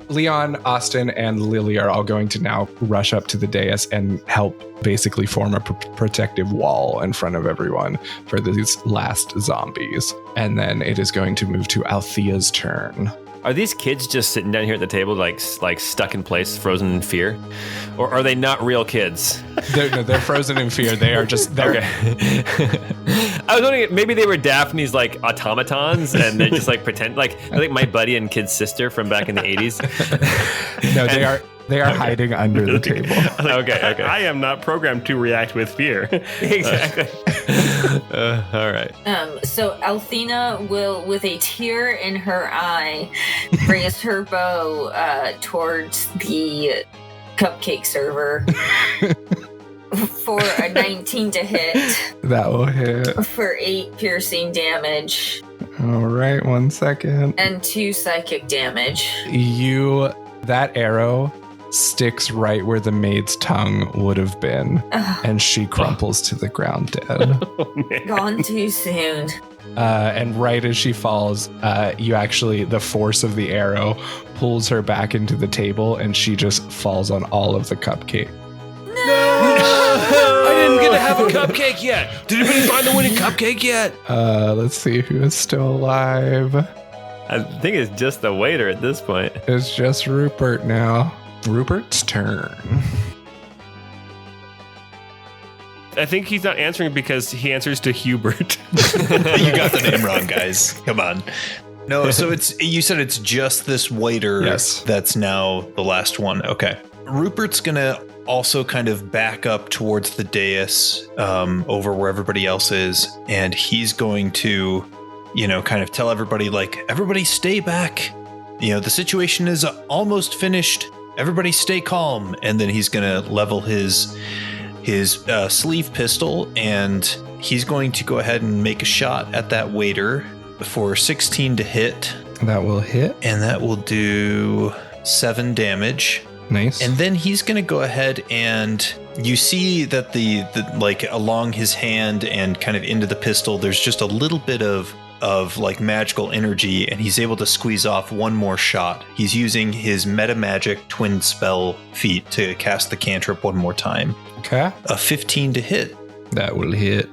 Leon, Austin, and Lily are all going to now rush up to the dais and help basically form a protective wall in front of everyone for these last zombies. And then it is going to move to Althea's turn. Are these kids just sitting down here at the table, like stuck in place, frozen in fear, or are they not real kids? They're frozen in fear. They are just there. Okay. I was wondering if maybe they were Daphne's like automatons, and they're just like pretend like my buddy and kid's sister from back in the 80s. No, they are hiding under the table. Okay. I am not programmed to react with fear. Exactly. All right. So Althena will, with a tear in her eye, raise her bow towards the cupcake server for a 19 to hit That will hit. for 8 piercing damage All right, 1 second. and 2 psychic damage. That arrow sticks right where the maid's tongue would have been, and she crumples to the ground dead. Gone too soon. And right as she falls, the force of the arrow pulls her back into the table, and she just falls on all of the cupcake. I didn't get to have a cupcake yet. Did anybody find the winning cupcake yet? Let's see who is still alive. I think it's just the waiter at this point. It's just Rupert now. Rupert's turn. I think he's not answering because he answers to Hubert. You got the name wrong, guys. Come on. No, so you said it's just this waiter. Yes. That's now the last one. Okay. Rupert's gonna also kind of back up towards the dais, over where everybody else is, and he's going to, kind of tell everybody, like, everybody stay back. The situation is almost finished. Everybody stay calm. And then he's gonna level his sleeve pistol, and he's going to go ahead and make a shot at that waiter for 16 to hit. That will hit. And that will do 7 damage. Nice. And then he's going to go ahead, and you see that the like along his hand and kind of into the pistol, there's just a little bit of like magical energy, and he's able to squeeze off one more shot. He's using his meta magic twin spell feat to cast the cantrip one more time. Okay. A 15 to hit That will hit.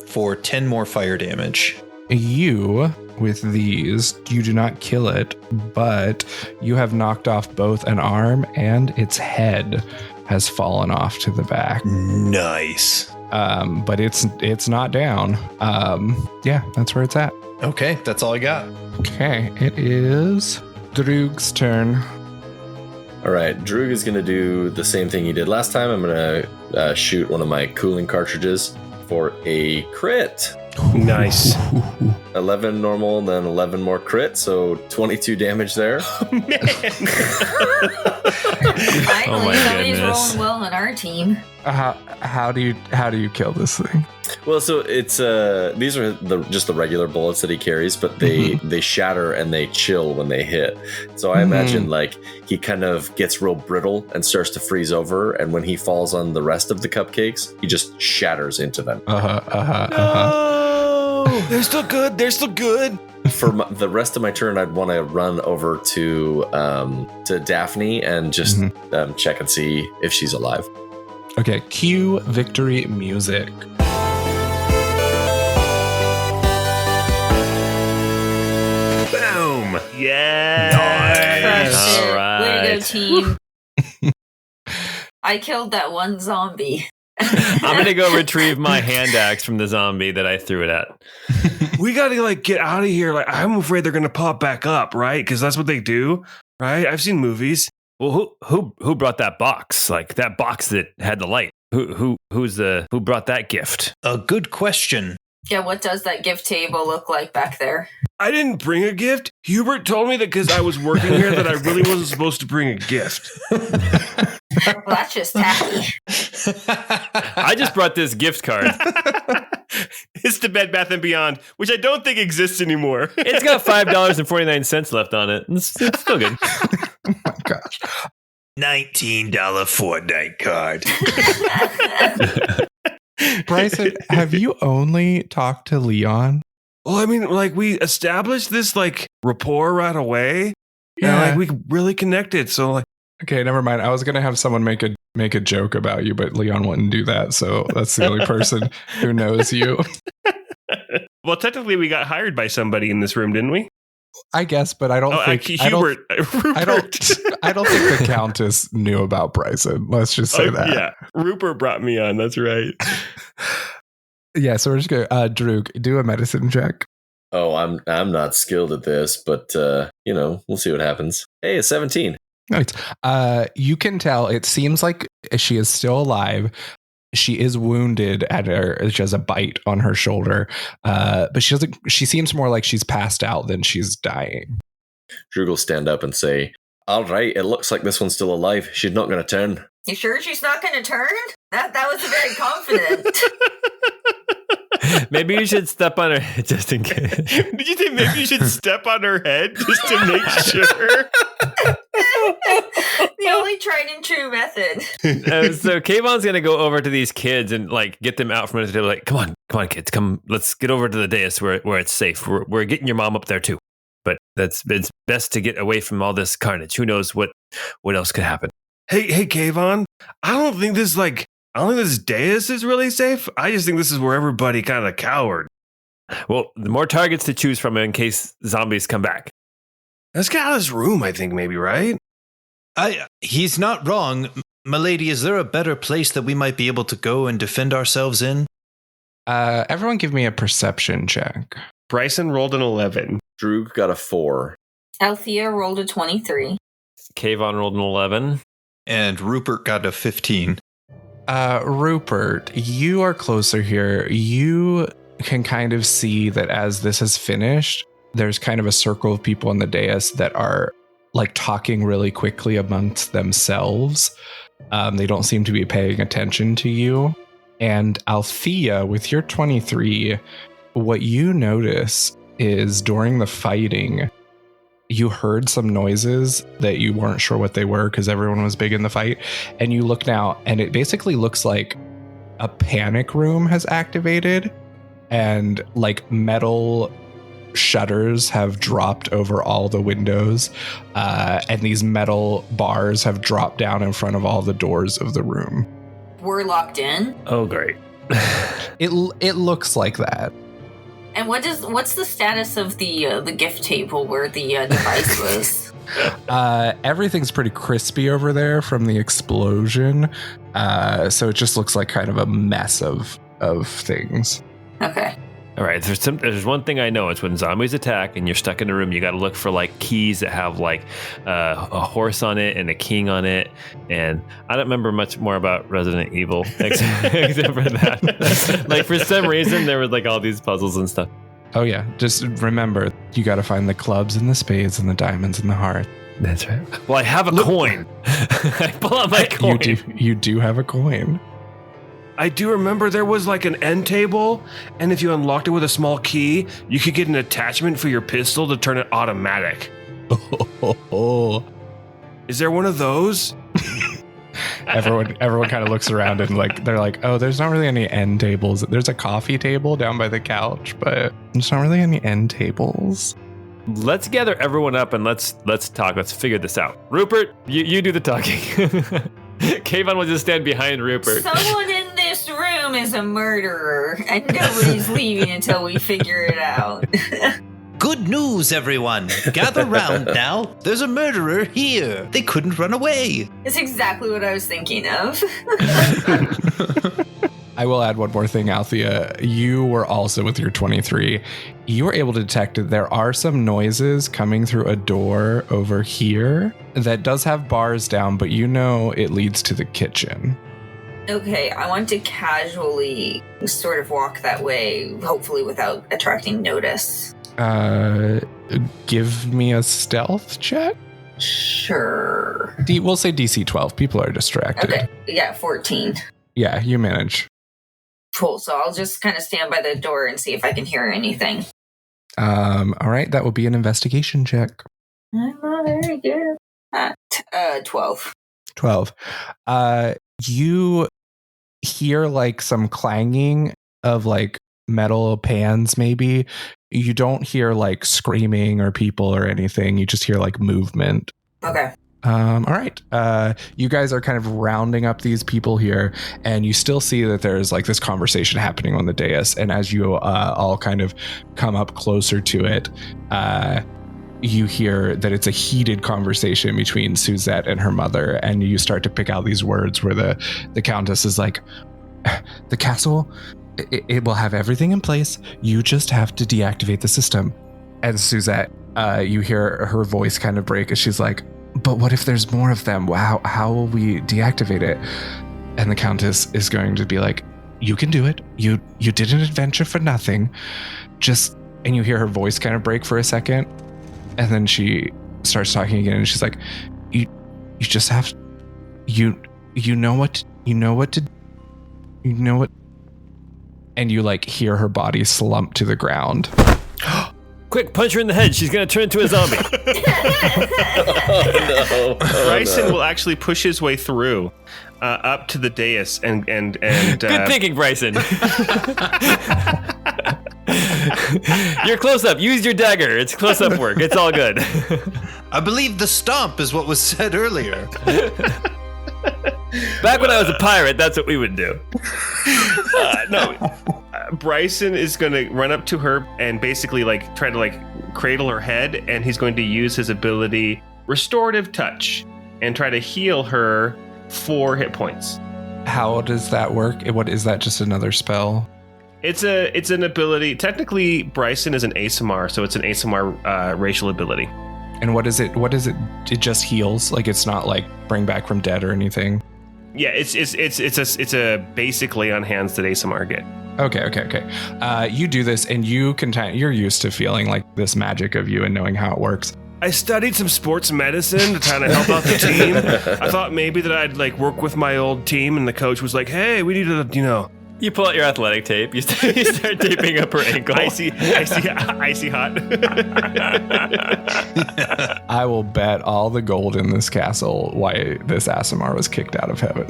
for 10 more fire damage. You, with these, you do not kill it, but you have knocked off both an arm and its head has fallen off to the back. Nice. But it's not down. Yeah, that's where it's at. Okay, that's all I got. Okay, it is Droog's turn. All right, Droog is going to do the same thing he did last time. I'm going to shoot one of my cooling cartridges for a crit. Nice. 11 normal, then 11 more crit, so 22 damage there. Finally, Oh my somebody's goodness. rolling well on our team. How do you kill this thing? Well, so it's these are just the regular bullets that he carries, but they shatter and they chill when they hit. So I imagine like he kind of gets real brittle and starts to freeze over, and when he falls on the rest of the cupcakes, he just shatters into them. No, they're still good. They're still good. For the rest of my turn, I'd want to run over to Daphne and just check and see if she's alive. Okay, cue victory music. Boom! Yeah! Crushed it. All right. Way to go, team. I killed that one zombie. I'm going to go retrieve my hand axe from the zombie that I threw it at. We gotta like get out of here. Like I'm afraid they're gonna pop back up, right? Because that's what they do, right? I've seen movies. Well, who brought that box? Like that box that had the light. Who brought that gift? A good question. Yeah, what does that gift table look like back there? I didn't bring a gift. Hubert told me that because I was working here that I really wasn't supposed to bring a gift. Well, that's just tacky. I just brought this gift card. It's to Bed Bath & Beyond, which I don't think exists anymore. It's got $5.49 left on it. It's still good. Oh my gosh. $19 Fortnite card. Bryson, have you only talked to Leon? Well, I mean, like we established this like rapport right away. Yeah, like we really connected. So like, okay, never mind. I was gonna have someone make a joke about you, but Leon wouldn't do that. So that's the only person who knows you. well, technically, we got hired by somebody in this room, didn't we? I guess, but I don't think Hubert. I don't think the Countess knew about Bryson. Let's just say that. Yeah, Rupert brought me on. That's right. Yeah, so we're just going to Droog, do a medicine check. Oh, I'm not skilled at this, but we'll see what happens. Hey, it's 17. Right. You can tell it seems like she is still alive. She is wounded she has a bite on her shoulder. But she seems more like she's passed out than she's dying. Droog will stand up and say, all right, it looks like this one's still alive. She's not going to turn. You sure she's not going to turn? That was very confident. Maybe you should step on her just in case. Did you say maybe you should step on her head just to make sure? The only tried and true method. So Kayvon's going to go over to these kids and like get them out from under the table. Like, come on, kids, come. Let's get over to the dais where it's safe. We're getting your mom up there too. But it's best to get away from all this carnage. Who knows what else could happen? Hey, Kayvon. I don't think this dais is really safe. I just think this is where everybody kind of cowered. Well, the more targets to choose from in case zombies come back. Let's get out of this room, I think, maybe, right? He's not wrong. Milady, is there a better place that we might be able to go and defend ourselves in? Everyone give me a perception check. Bryson rolled an 11. Droog got a 4. Althea rolled a 23. Kayvon rolled an 11. And Rupert got a 15. Rupert, you are closer here. You can kind of see that as this has finished, there's kind of a circle of people on the dais that are like talking really quickly amongst themselves. They don't seem to be paying attention to you. And Althea, with your 23, what you notice is during the fighting, you heard some noises that you weren't sure what they were because everyone was big in the fight. And you look now, and it basically looks like a panic room has activated, and like metal shutters have dropped over all the windows, and these metal bars have dropped down in front of all the doors of the room. We're locked in. Oh, great. It looks like that. And what's the status of the gift table where the device was? Everything's pretty crispy over there from the explosion, so it just looks like kind of a mess of things. Okay. All right, there's one thing I know. It's when zombies attack and you're stuck in a room, you got to look for like keys that have like a horse on it and a king on it. And I don't remember much more about Resident Evil except for that. Like for some reason, there were like all these puzzles and stuff. Oh yeah, just remember, you got to find the clubs and the spades and the diamonds and the heart. That's right. Well, I have a coin. I pull out my coin. You do have a coin. I do remember there was like an end table, and if you unlocked it with a small key, you could get an attachment for your pistol to turn it automatic. Is there one of those? Everyone kind of looks around and like they're like, oh, there's not really any end tables. There's a coffee table down by the couch, but there's not really any end tables. Let's gather everyone up and let's talk. Let's figure this out. Rupert, you do the talking. Kayvon will just stand behind Rupert. Someone in this room is a murderer, and nobody's leaving until we figure it out. Good news, everyone. Gather round now. There's a murderer here. They couldn't run away. It's exactly what I was thinking of. I will add one more thing, Althea. You were also with your 23. You were able to detect that there are some noises coming through a door over here that does have bars down, but you know it leads to the kitchen. Okay, I want to casually sort of walk that way, hopefully without attracting notice. Give me a stealth check. Sure. We'll say DC 12. People are distracted. Okay, yeah, 14. Yeah, you manage. Cool, so I'll just kind of stand by the door and see if I can hear anything. All right, that will be an investigation check. I'm not very good at 12. 12. You hear like some clanging of like metal pans, maybe. You don't hear like screaming or people or anything. You just hear like movement. Okay. All right. You guys are kind of rounding up these people here, and you still see that there's like this conversation happening on the dais. And as you all kind of come up closer to it, you hear that it's a heated conversation between Suzette and her mother, and you start to pick out these words where the Countess is like, the castle, it will have everything in place. You just have to deactivate the system. And Suzette, you hear her voice kind of break as she's like, but what if there's more of them? How will we deactivate it? And the Countess is going to be like, you can do it. You did an adventure for nothing. And you hear her voice kind of break for a second. And then she starts talking again, and she's like, you just have, you know what, and you like hear her body slump to the ground. Quick, punch her in the head. She's going to turn into a zombie. Oh, no. Bryson will actually push his way through up to the dais and Good thinking, Bryson. You're close up. Use your dagger. It's close up work. It's all good. I believe the stomp is what was said earlier. Back when I was a pirate, that's what we would do. Bryson is going to run up to her and basically like try to like cradle her head, and he's going to use his ability Restorative Touch and try to heal her 4 hit points. How does that work? What is that? Just another spell? It's an ability. Technically, Bryson is an ASMR, so it's an ASMR racial ability. And what is it? It just heals. Like it's not like bring back from dead or anything. Yeah, it's a basic lay on hands that ASMR get. Okay. You do this, and you're used to feeling like this magic of you and knowing how it works. I studied some sports medicine to try to help out the team. I thought maybe that I'd like work with my old team, and the coach was like, "Hey, we need to, You pull out your athletic tape. You start taping up her ankle. icy hot." I will bet all the gold in this castle why this Aasimar was kicked out of heaven.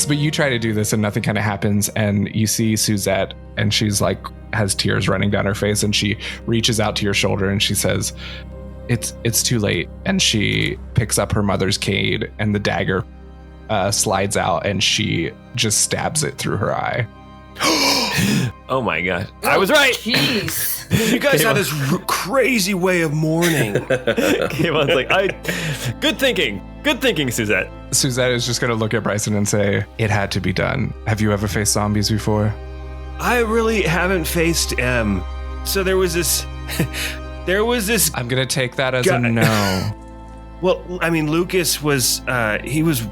But you try to do this and nothing kind of happens, and you see Suzette, and she's like has tears running down her face, and she reaches out to your shoulder and she says, it's too late. And she picks up her mother's cane, and the dagger slides out, and she just stabs it through her eye. Oh my god. I was right. Jeez. You guys had this crazy way of mourning. Kayvon's like, good thinking, Suzette. Suzette is just going to look at Bryson and say, it had to be done. Have you ever faced zombies before? I really haven't faced so there was this I'm going to take that as a no. Well, I mean, Lucas was he was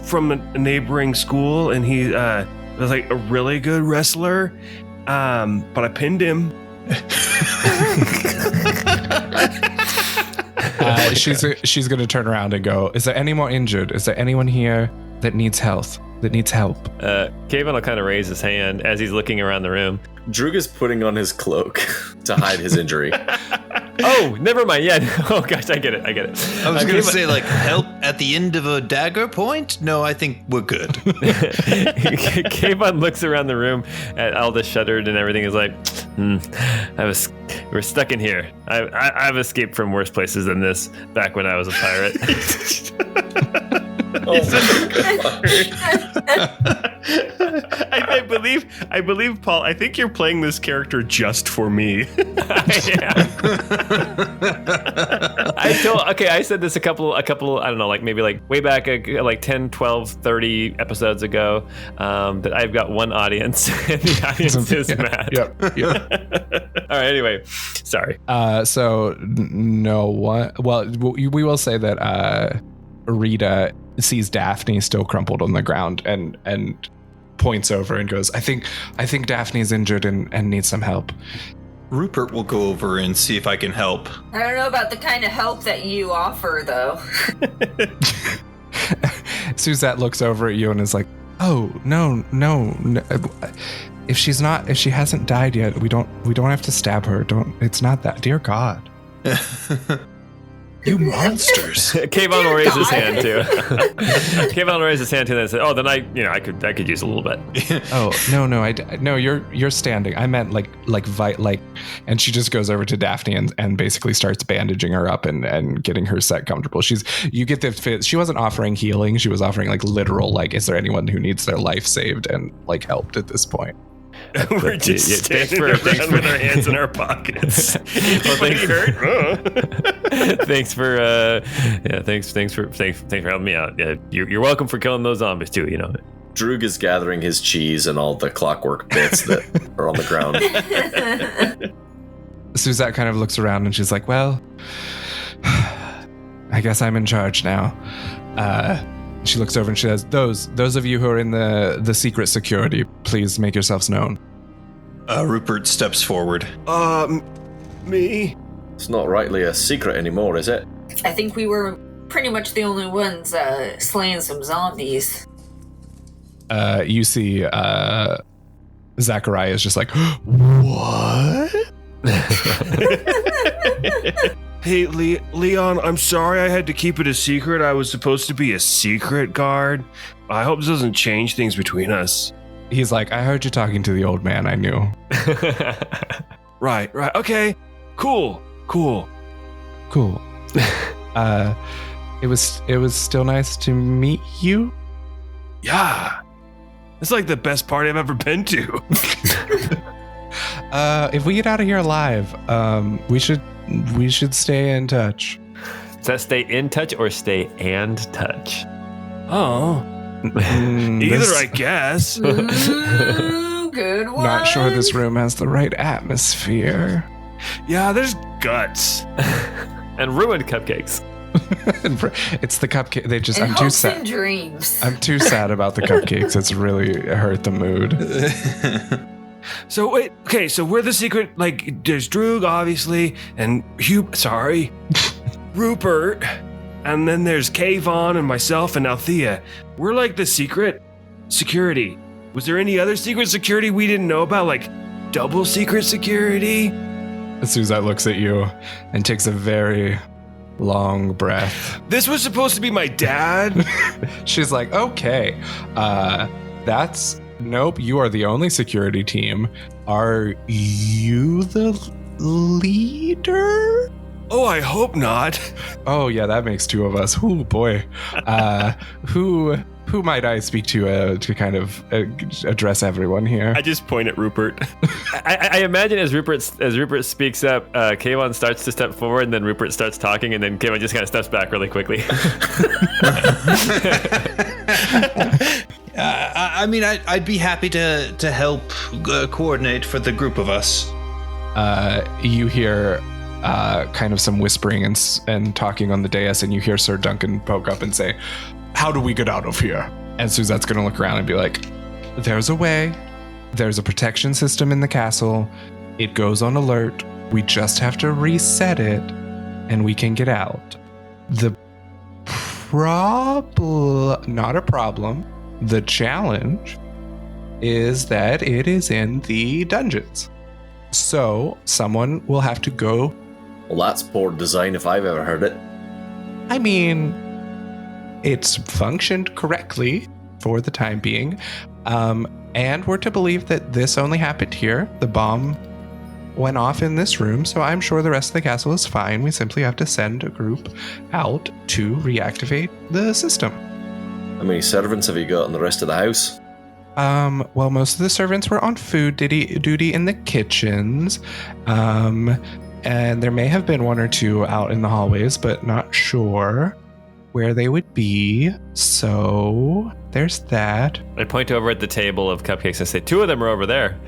from a neighboring school, and he was like a really good wrestler, but I pinned him. She's going to turn around and go, is there any more injured? Is there anyone here that needs help? Kayvon will kind of raise his hand as he's looking around the room. Drug is putting on his cloak to hide his injury. Oh, never mind. Yeah. Oh gosh, I get it. I was going to say, like, help at the end of a dagger point? No, I think we're good. Kayvon looks around the room at all the shuttered and everything. Is like, we're stuck in here. I've escaped from worse places than this back when I was a pirate. I believe, Paul. I think you're playing this character just for me. I said this a couple. I don't know, like maybe like way back, like 10, 12, 30 episodes ago, that I've got one audience, and the audience is Matt. Yep. All right. Anyway, sorry. No one. Well, we will say that Rita sees Daphne still crumpled on the ground and points over and goes, I think Daphne's injured and needs some help. Rupert will go over and see if I can help. I don't know about the kind of help that you offer, though. Suzette looks over at you and is like, oh, no. If she hasn't died yet, we don't have to stab her. It's not that. Dear God. You monsters. Kayvon will raise his hand too. Kayvon will raise his hand too, and say, "Oh, then I could use a little bit." Oh no, you're standing. I meant like, and she just goes over to Daphne and basically starts bandaging her up and getting her set comfortable. You get the fit. She wasn't offering healing. She was offering like literal, like, is there anyone who needs their life saved and like helped at this point? We're just standing around with our hands in our pockets. Anybody hurt? Thanks for helping me out. Yeah, you're welcome for killing those zombies too. You know. Droog is gathering his cheese and all the clockwork bits that are on the ground. Suzette kind of looks around and she's like, "Well, I guess I'm in charge now." She looks over and she says, those of you who are in the secret security, please make yourselves known. Rupert steps forward. Me? It's not rightly a secret anymore, is it? I think we were pretty much the only ones slaying some zombies. You see Zachariah is just like, what? Hey, Leon, I'm sorry I had to keep it a secret. I was supposed to be a secret guard. I hope this doesn't change things between us. He's like, I heard you talking to the old man. I knew. Right. Okay. Cool. It was still nice to meet you. Yeah. It's like the best party I've ever been to. If we get out of here alive, we should stay in touch. Does that stay in touch or stay and touch? Oh. Either, I guess. Good one. Not sure this room has the right atmosphere. Yeah, there's guts. And ruined cupcakes. It's the cupcake. I'm too sad. And dreams. I'm too sad about the cupcakes. It's really hurt the mood. So wait, okay, so we're the secret, like, there's Droog, obviously, and Rupert, and then there's Kayvon and myself and Althea. We're like the secret security. Was there any other secret security we didn't know about, like double secret security? Suzette looks at you and takes a very long breath. This was supposed to be my dad? She's like, okay, nope, you are the only security team. Are you the leader? Oh, I hope not. Oh, yeah, that makes two of us. Oh, boy. Who might I speak to kind of address everyone here? I just point at Rupert. I imagine as Rupert speaks up, Kayvon starts to step forward, and then Rupert starts talking, and then Kayvon just kind of steps back really quickly. I mean, I'd be happy to help coordinate for the group of us. You hear kind of some whispering and talking on the dais, and you hear Sir Duncan poke up and say, how do we get out of here? And Suzette's going to look around and be like, there's a way. There's a protection system in the castle. It goes on alert. We just have to reset it, and we can get out. The not a problem. The challenge is that it is in the dungeons. So someone will have to go Well, that's poor design if I've ever heard it. I mean, it's functioned correctly for the time being. And we're to believe that this only happened here. The bomb went off in this room, so I'm sure the rest of the castle is fine. We simply have to send a group out to reactivate the system. How many servants have you got in the rest of the house? Well, most of the servants were on food duty in the kitchens. And there may have been one or two out in the hallways, but not sure where they would be. So there's that. I point over at the table of cupcakes and say, 2 of them are over there.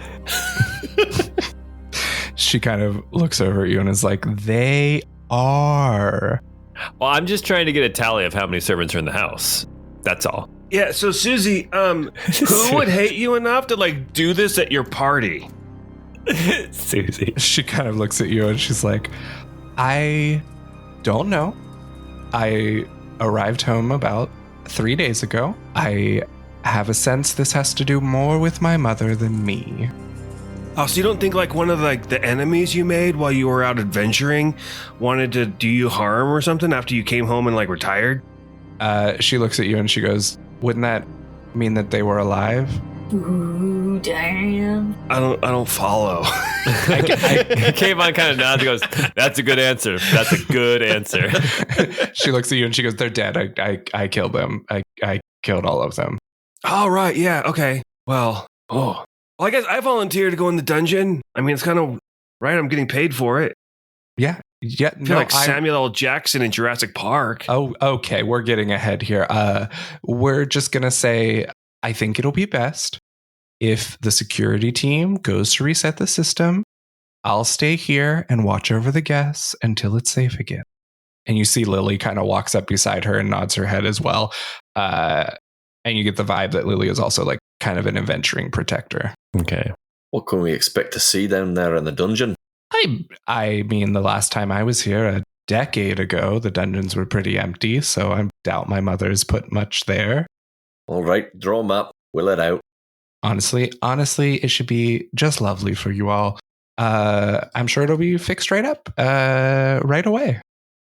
She kind of looks over at you and is like, they are. Well, I'm just trying to get a tally of how many servants are in the house. That's all. Yeah, so Susie, who would hate you enough to like do this at your party? Susie. She kind of looks at you and she's like, I don't know. I arrived home about 3 days ago. I have a sense this has to do more with my mother than me. Oh, so you don't think like one of like the enemies you made while you were out adventuring wanted to do you harm or something after you came home and like retired? She looks at you and she goes, wouldn't that mean that they were alive? Ooh, damn. I don't follow. Kayvon kind of nods and goes, that's a good answer. That's a good answer. She looks at you and she goes, they're dead. I killed them. I killed all of them. All right, yeah, okay. Well, I guess I volunteered to go in the dungeon. I mean, it's kind of right. I'm getting paid for it. Yeah. Yeah. I feel like Samuel L. Jackson in Jurassic Park. Oh, okay. We're getting ahead here. We're just going to say, I think it'll be best if the security team goes to reset the system. I'll stay here and watch over the guests until it's safe again. And you see Lily kind of walks up beside her and nods her head as well. And you get the vibe that Lily is also like kind of an adventuring protector. Okay. What can we expect to see down there in the dungeon? I mean, the last time I was here, a decade ago, the dungeons were pretty empty, so I doubt my mother's put much there. All right, draw them up. We'll let out. Honestly, it should be just lovely for you all. I'm sure it'll be fixed right up right away.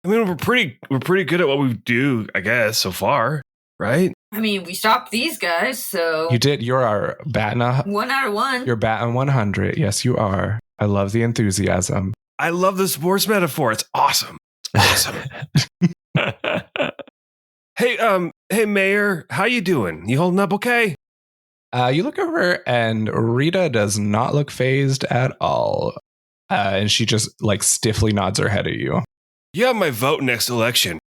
I mean, we're pretty good at what we do, I guess, so far, right? I mean, we stopped these guys, so You did. You're our batting 1 out of 1. You're batting 100. Yes, you are. I love the enthusiasm. I love the sports metaphor. It's awesome. It's awesome. Hey, Mayor, how you doing? You holding up okay? You look over and Rita does not look phased at all. And she just like stiffly nods her head at you. You have my vote next election.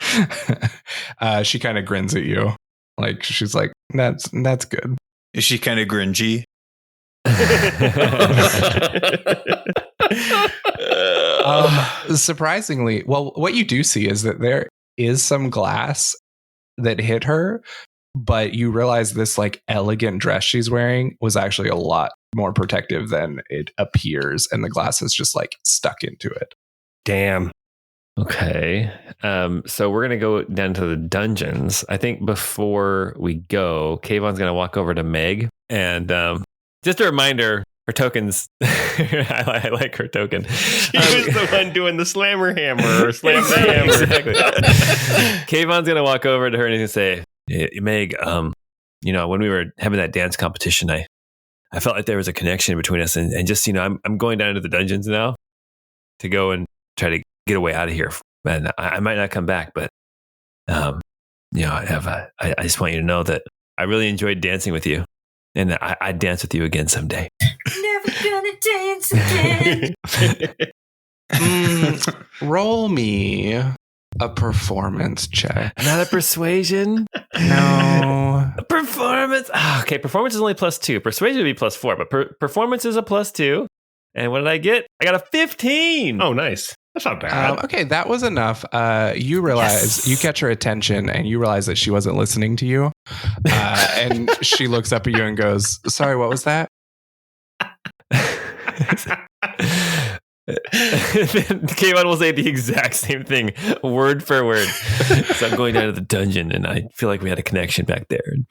She kind of grins at you. Like she's like, that's good. Is she kind of grungy? Surprisingly, well, what you do see is that there is some glass that hit her, but you realize this like elegant dress she's wearing was actually a lot more protective than it appears, and the glass is just like stuck into it. Damn. Okay. So we're going to go down to the dungeons. I think before we go, Kayvon's going to walk over to Meg. And just a reminder, her tokens, I like her token. She was the one doing the slammer hammer or slam the hammer. Exactly. Kayvon's going to walk over to her and he's going to say, hey, Meg, when we were having that dance competition, I felt like there was a connection between us. And just, I'm going down to the dungeons now to go and try to get away out of here. And I might not come back, but I just want you to know that I really enjoyed dancing with you, and I'd dance with you again someday. Never gonna dance again. Roll me a performance check. Another persuasion? No. Performance. Okay, performance is only +2. Persuasion would be +4, but performance is a +2. And what did I get? I got a 15. Oh, nice. That's not bad. Okay, that was enough. You realize, you catch her attention and you realize that she wasn't listening to you. And she looks up at you and goes, sorry, what was that? Kayvon will say the exact same thing, word for word. So I'm going down to the dungeon and I feel like we had a connection back there. And,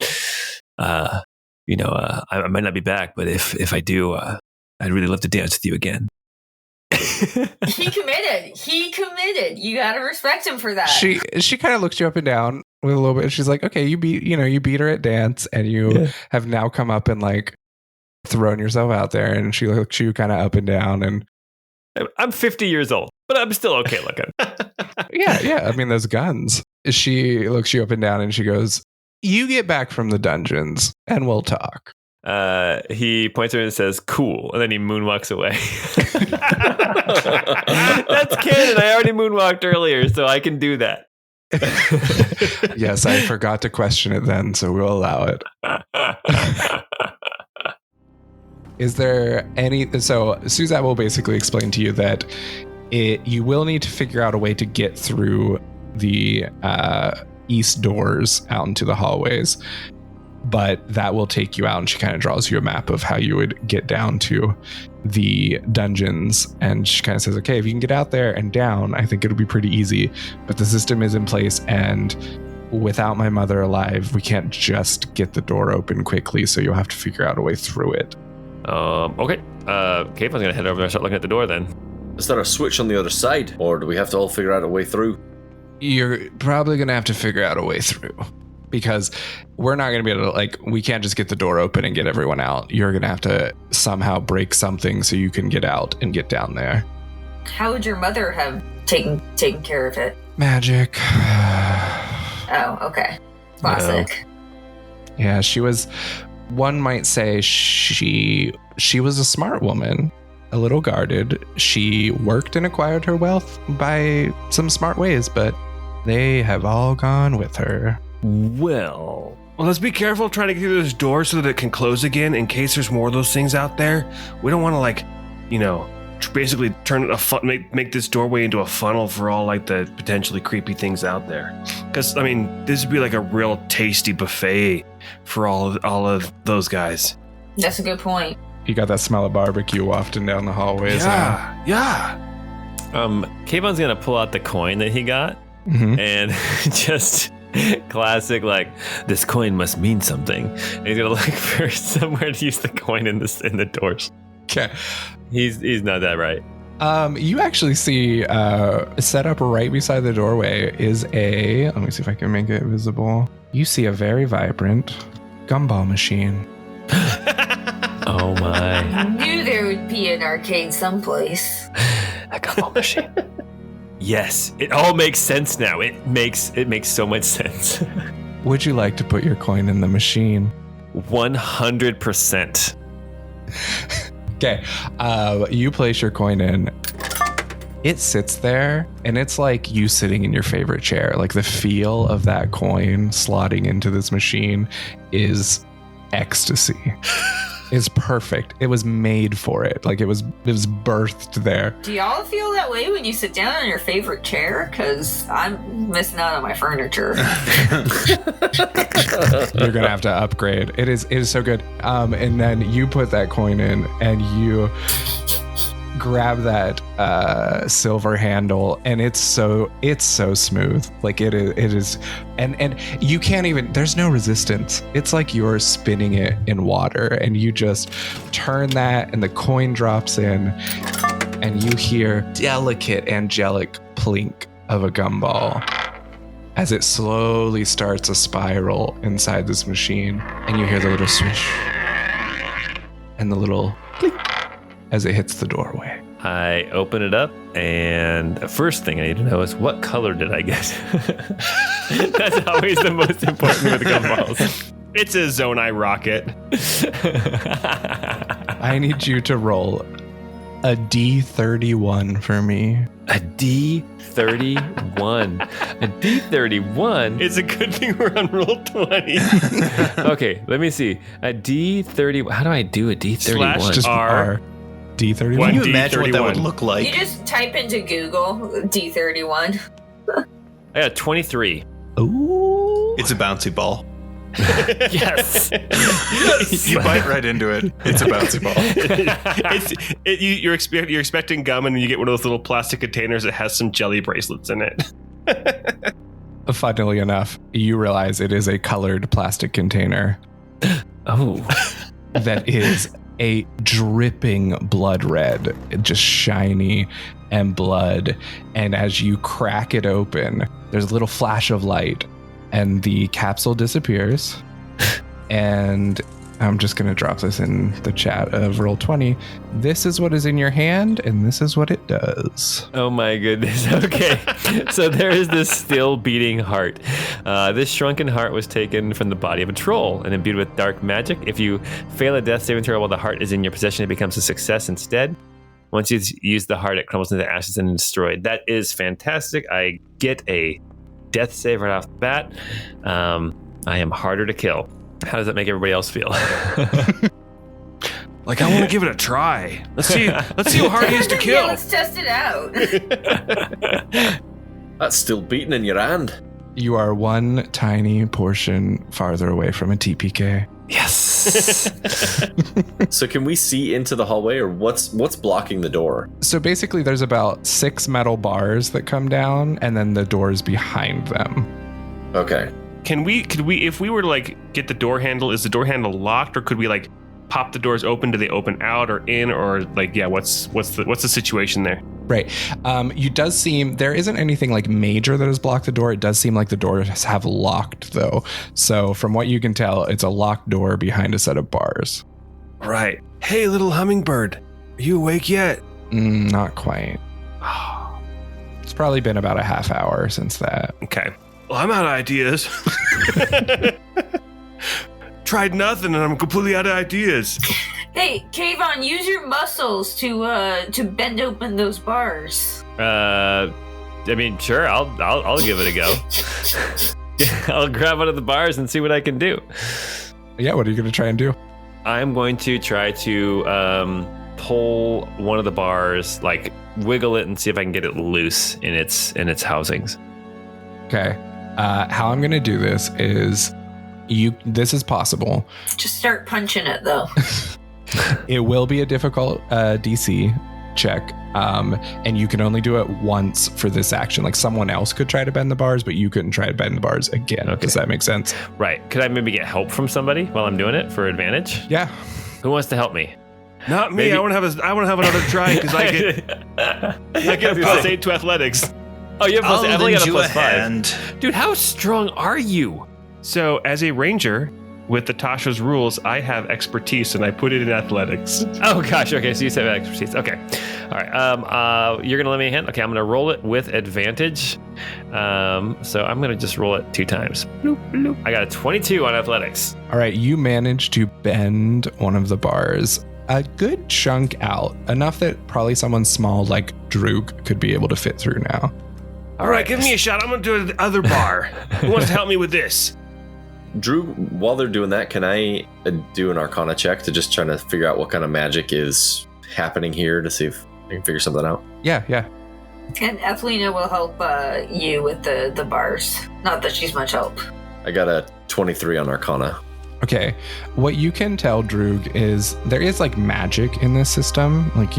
I might not be back, but if I do, I'd really love to dance with you again. He committed. You gotta respect him for that. She kind of looks you up and down with a little bit. She's like, okay, you beat her at dance, and you have now come up and like thrown yourself out there. And she looks you kind of up and down. And I'm 50 years old, but I'm still okay looking. yeah. I mean, those guns. She looks you up and down, and she goes, "You get back from the dungeons, and we'll talk." He points at her and says, "Cool," and then he moonwalks away. That's canon. I already moonwalked earlier, so I can do that. Yes, I forgot to question it then, so we'll allow it. Is there any... So Suzette will basically explain to you that you will need to figure out a way to get through the east doors out into the hallways, but that will take you out, and she kind of draws you a map of how you would get down to the dungeons. And she kind of says, okay, if you can get out there and down, I think it'll be pretty easy, but the system is in place, and without my mother alive, we can't just get the door open quickly, so you'll have to figure out a way through it. Okay. Caitlin's gonna head over there and start looking at the door then. Is there a switch on the other side, or do we have to all figure out a way through? You're probably going to have to figure out a way through, because we're not going to be able to, like, we can't just get the door open and get everyone out. You're going to have to somehow break something so you can get out and get down there. How would your mother have taken care of it? Magic. Oh, okay. Classic. Yeah, she was, one might say she was a smart woman, a little guarded. She worked and acquired her wealth by some smart ways, but they have all gone with her. Well, let's be careful trying to get through those doors so that it can close again in case there's more of those things out there. We don't want to, like, basically turn it make this doorway into a funnel for all, like, the potentially creepy things out there. Because, I mean, this would be like a real tasty buffet for all of those guys. That's a good point. You got that smell of barbecue wafting down the hallways. Yeah. Kayvon's gonna pull out the coin that he got, and just classic, like, this coin must mean something. And he's gonna look for somewhere to use the coin in the doors. Okay. He's not that right. You actually see set up right beside the doorway is let me see if I can make it visible. You see a very vibrant gumball machine. Oh my. I knew there would be an arcade someplace. A gumball machine. Yes, it all makes sense now. It makes so much sense. Would you like to put your coin in the machine? 100%. Okay, you place your coin in. It sits there, and it's like you sitting in your favorite chair. Like, the feel of that coin slotting into this machine is ecstasy. It's perfect. It was made for it. Like, it was birthed there. Do y'all feel that way when you sit down in your favorite chair? Because I'm missing out on my furniture. You're gonna have to upgrade. It is so good. And then you put that coin in, and you grab that silver handle, and it's so smooth. Like, it is, and you can't even, there's no resistance. It's like you're spinning it in water, and you just turn that, and the coin drops in, and you hear delicate angelic plink of a gumball as it slowly starts a spiral inside this machine, and you hear the little swish and the little clink as it hits the doorway. I open it up, and the first thing I need to know is, what color did I get? That's always the most important with gumballs. It's a Zonai rocket. I need you to roll a D31 for me. A D31. A D31? It's a good thing we're on roll 20. Okay, let me see. A D30. How do I do a D31? Just R. D31. Can you imagine what that would look like? You just type into Google D31. I got 23. Ooh. It's a bouncy ball. Yes. You bite right into it. It's a bouncy ball. You're expecting gum, and you get one of those little plastic containers that has some jelly bracelets in it. Funnily enough, you realize it is a colored plastic container. Oh. That is a dripping blood red, just shiny and blood. And as you crack it open, there's a little flash of light and the capsule disappears. And I'm just going to drop this in the chat of Roll20. This is what is in your hand, and this is what it does. Oh my goodness. Okay. So there is this still beating heart. This shrunken heart was taken from the body of a troll and imbued with dark magic. If you fail a death saving throw while the heart is in your possession, it becomes a success instead. Once you use the heart, it crumbles into ashes and is destroyed. That is fantastic. I get a death save right off the bat. I am harder to kill. How does that make everybody else feel? Like, I want to give it a try. Let's see how hard he is to kill. Yeah, let's test it out. That's still beating in your hand. You are one tiny portion farther away from a TPK. Yes. So can we see into the hallway, or what's blocking the door? So basically there's about 6 metal bars that come down, and then the doors behind them. Okay. Could we, if we were to like get the door handle, is the door handle locked, or could we like pop the doors open? Do they open out or in, or like, yeah, what's the situation there? Right. It does seem there isn't anything like major that has blocked the door. It does seem like the doors have locked though. So from what you can tell, it's a locked door behind a set of bars. Right. Hey, little hummingbird, are you awake yet? Not quite. It's probably been about a half hour since that. Okay. Well, I'm out of ideas. Tried nothing and I'm completely out of ideas. Hey, Kayvon, use your muscles to bend open those bars. I mean, sure, I'll give it a go. I'll grab one of the bars and see what I can do. Yeah, what are you going to try and do? I'm going to try to pull one of the bars, like wiggle it and see if I can get it loose in its housings. Okay. How I'm going to do this is this is possible. Just start punching it though. It will be a difficult DC check, and you can only do it once for this action. Like someone else could try to bend the bars, but you couldn't try to bend the bars again. Okay. Does that make sense? Right. Could I maybe get help from somebody while I'm doing it for advantage? Yeah. Who wants to help me? Not me. Maybe. I want to have another try because I get a +8 to athletics. Oh, you have I'll I've only got a lend you +5. hand. Dude, how strong are you? So as a ranger, with the Tasha's rules, I have expertise and I put it in athletics. Oh gosh, okay, so you said expertise. Okay. All right. You're gonna let me a hand? Okay, I'm gonna roll it with advantage. So I'm gonna just roll it 2 times. Bloop, bloop. I got a 22 on athletics. All right, you managed to bend one of the bars a good chunk out, enough that probably someone small like Droog could be able to fit through now. All right, give me a shot. I'm gonna do the other bar. Who wants to help me with this? Drew, while they're doing that, can I do an Arcana check to just try to figure out what kind of magic is happening here to see if I can figure something out? Yeah. And Ethelina will help you with the bars. Not that she's much help. I got a 23 on Arcana. Okay, what you can tell, Droog, is there is like magic in this system, like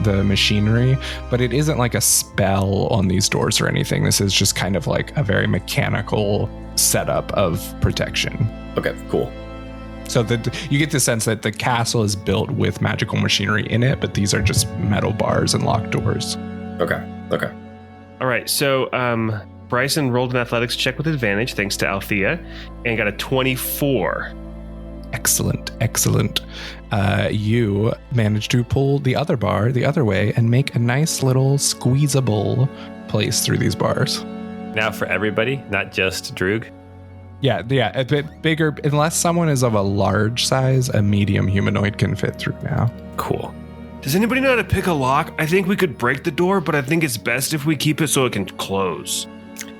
the machinery, but it isn't like a spell on these doors or anything. This is just kind of like a very mechanical setup of protection. Okay, cool. So you get the sense that the castle is built with magical machinery in it, but these are just metal bars and locked doors. Okay. All right, so Bryson rolled an athletics check with advantage thanks to Althea and got a 24. Excellent. You managed to pull the other bar the other way and make a nice little squeezable place through these bars. Now for everybody, not just Droog. Yeah, a bit bigger. Unless someone is of a large size, a medium humanoid can fit through now. Cool. Does anybody know how to pick a lock? I think we could break the door, but I think it's best if we keep it so it can close.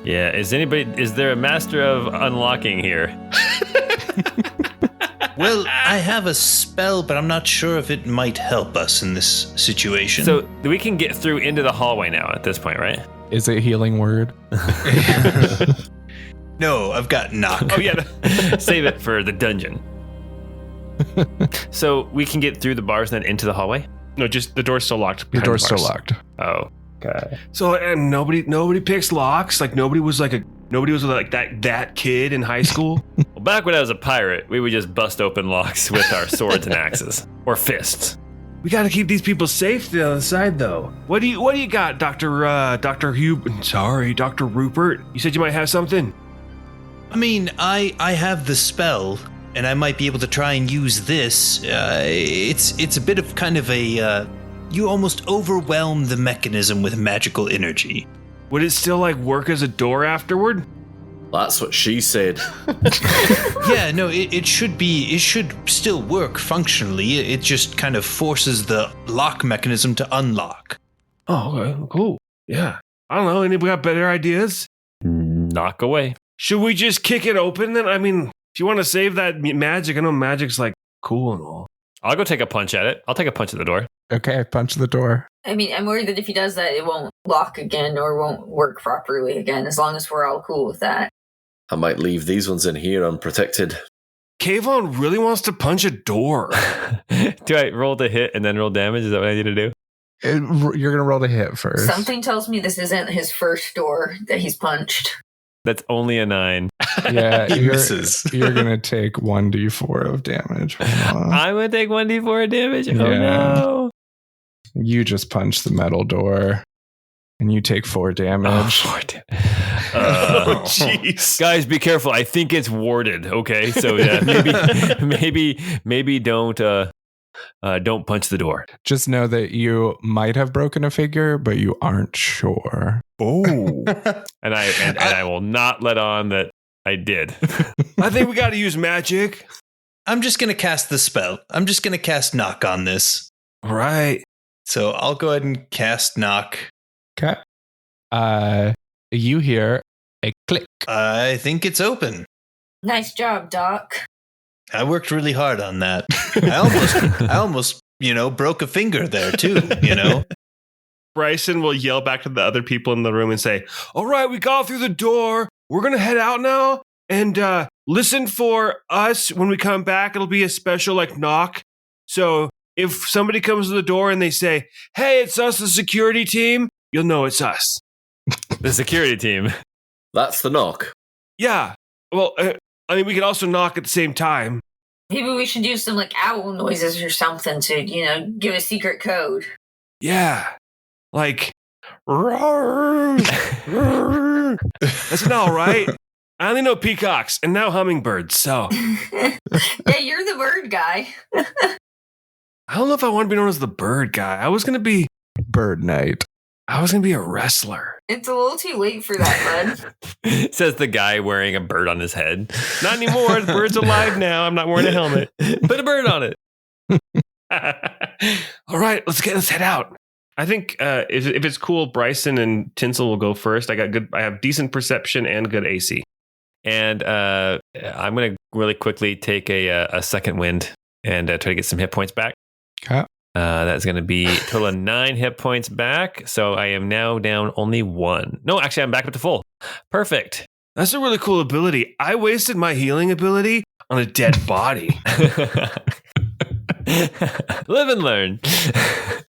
Yeah, is there a master of unlocking here? Well, I have a spell, but I'm not sure if it might help us in this situation. So we can get through into the hallway now at this point, right? Is it healing word? No, I've got knock. Oh yeah, save it for the dungeon. So we can get through the bars and then into the hallway? No, just the door's still locked. The door's still locked. Oh, okay. So and nobody picks locks. Like nobody was like Nobody was like that kid in high school. Well, back when I was a pirate, we would just bust open locks with our swords and axes. Or fists. We got to keep these people safe to the other side, though. What do you got, Dr. Rupert? You said you might have something. I mean, I have the spell, and I might be able to try and use this. It's a bit of kind of a you almost overwhelm the mechanism with magical energy. Would it still like work as a door afterward? That's what she said. Yeah, no, it should still work functionally. It just kind of forces the lock mechanism to unlock. Oh, okay, cool. Yeah. I don't know. Anybody got better ideas? Knock away. Should we just kick it open then? I mean, if you want to save that magic, I know magic's like cool and all. I'll go take a punch at it. I'll take a punch at the door. Okay, punch the door. I mean, I'm worried that if he does that, it won't lock again or won't work properly again, as long as we're all cool with that. I might leave these ones in here unprotected. Kayvon really wants to punch a door. Do I roll to hit and then roll damage? Is that what I need to do? You're going to roll to hit first. Something tells me this isn't his first door that he's punched. That's only a 9. Yeah, He misses. You're going to take 1d4 of damage. I'm going to take 1d4 of damage? Oh, Yeah. no. You just punch the metal door, and you take 4 damage. Oh, 4 damage. Oh, jeez. Guys, be careful. I think it's warded. Okay, so yeah, maybe don't punch the door. Just know that you might have broken a figure, but you aren't sure. Oh. And I will not let on that I did. I think we got to use magic. I'm just going to cast the spell. I'm just going to cast knock on this. All right. So I'll go ahead and cast knock. Okay. You hear a click. I think it's open. Nice job, Doc. I worked really hard on that. I almost, broke a finger there too, Bryson will yell back to the other people in the room and say, all right, we got through the door. We're going to head out now and listen for us. When we come back, it'll be a special knock. So if somebody comes to the door and they say, hey, it's us, the security team, you'll know it's us. The security team. That's the knock. Yeah. Well, we can also knock at the same time. Maybe we should do some owl noises or something to, give a secret code. Yeah. Like, that's not all right. I only know peacocks and now hummingbirds, so. Yeah, you're the bird guy. I don't know if I want to be known as the bird guy. I was going to be Bird Knight. a wrestler. It's a little too late for that, bud. Says the guy wearing a bird on his head. Not anymore. The bird's alive now. I'm not wearing a helmet. Put a bird on it. All right, let's head out. I think if it's cool, Bryson and Tinsel will go first. I have decent perception and good AC. And I'm going to really quickly take a second wind and try to get some hit points back. Okay. That's going to be a total of 9 hit points back. So I am now down only 1. No, actually, I'm back up to full. Perfect. That's a really cool ability. I wasted my healing ability on a dead body. Live and learn.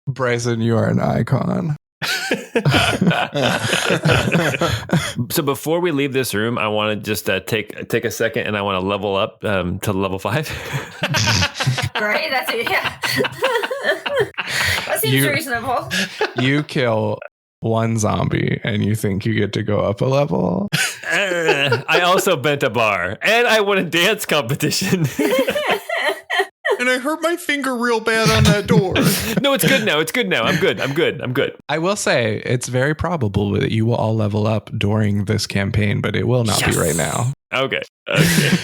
Bryson, you are an icon. So before we leave this room, I want to just take a second and I want to level up to level 5. Right? That's it. Yeah. That seems reasonable. You kill one zombie and you think you get to go up a level. I also bent a bar and I won a dance competition. And I hurt my finger real bad on that door. No, it's good now. I'm good. I will say it's very probable that you will all level up during this campaign, but it will not be right now. Okay.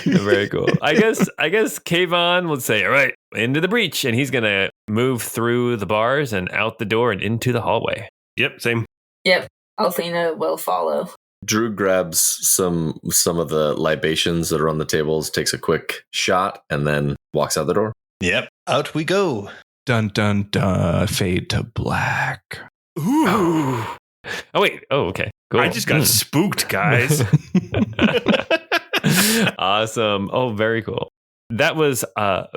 Very cool. I guess Kayvon would say, all right, into the breach. And he's going to move through the bars and out the door and into the hallway. Yep, same. Yep. Althena will follow. Drew grabs some of the libations that are on the tables, takes a quick shot, and then walks out the door. Yep. Out we go. Dun, dun, dun. Fade to black. Ooh. Oh, wait. Oh, okay. Cool. I just got spooked, guys. Awesome. Oh, very cool. That was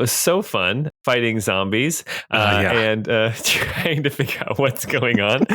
so fun. fighting zombies and trying to figure out what's going on.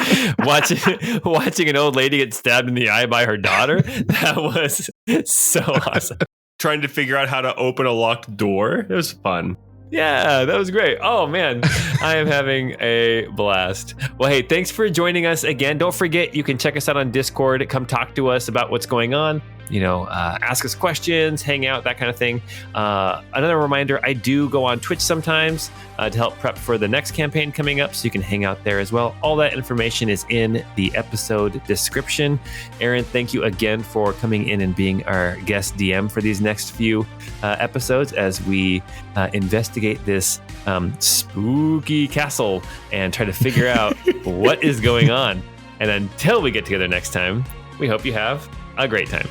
watching an old lady get stabbed in the eye by her daughter. That was so awesome. Trying to figure out how to open a locked door. It was fun. Yeah, that was great. Oh, man, I am having a blast. Well, hey, thanks for joining us again. Don't forget, you can check us out on Discord. Come talk to us about what's going on. Ask us questions, hang out, that kind of thing. Another reminder, I do go on Twitch sometimes to help prep for the next campaign coming up, so you can hang out there as well. All that information is in the episode description. Aaron, thank you again for coming in and being our guest DM for these next few episodes as we investigate this spooky castle and try to figure out what is going on. And until we get together next time, we hope you have a great time.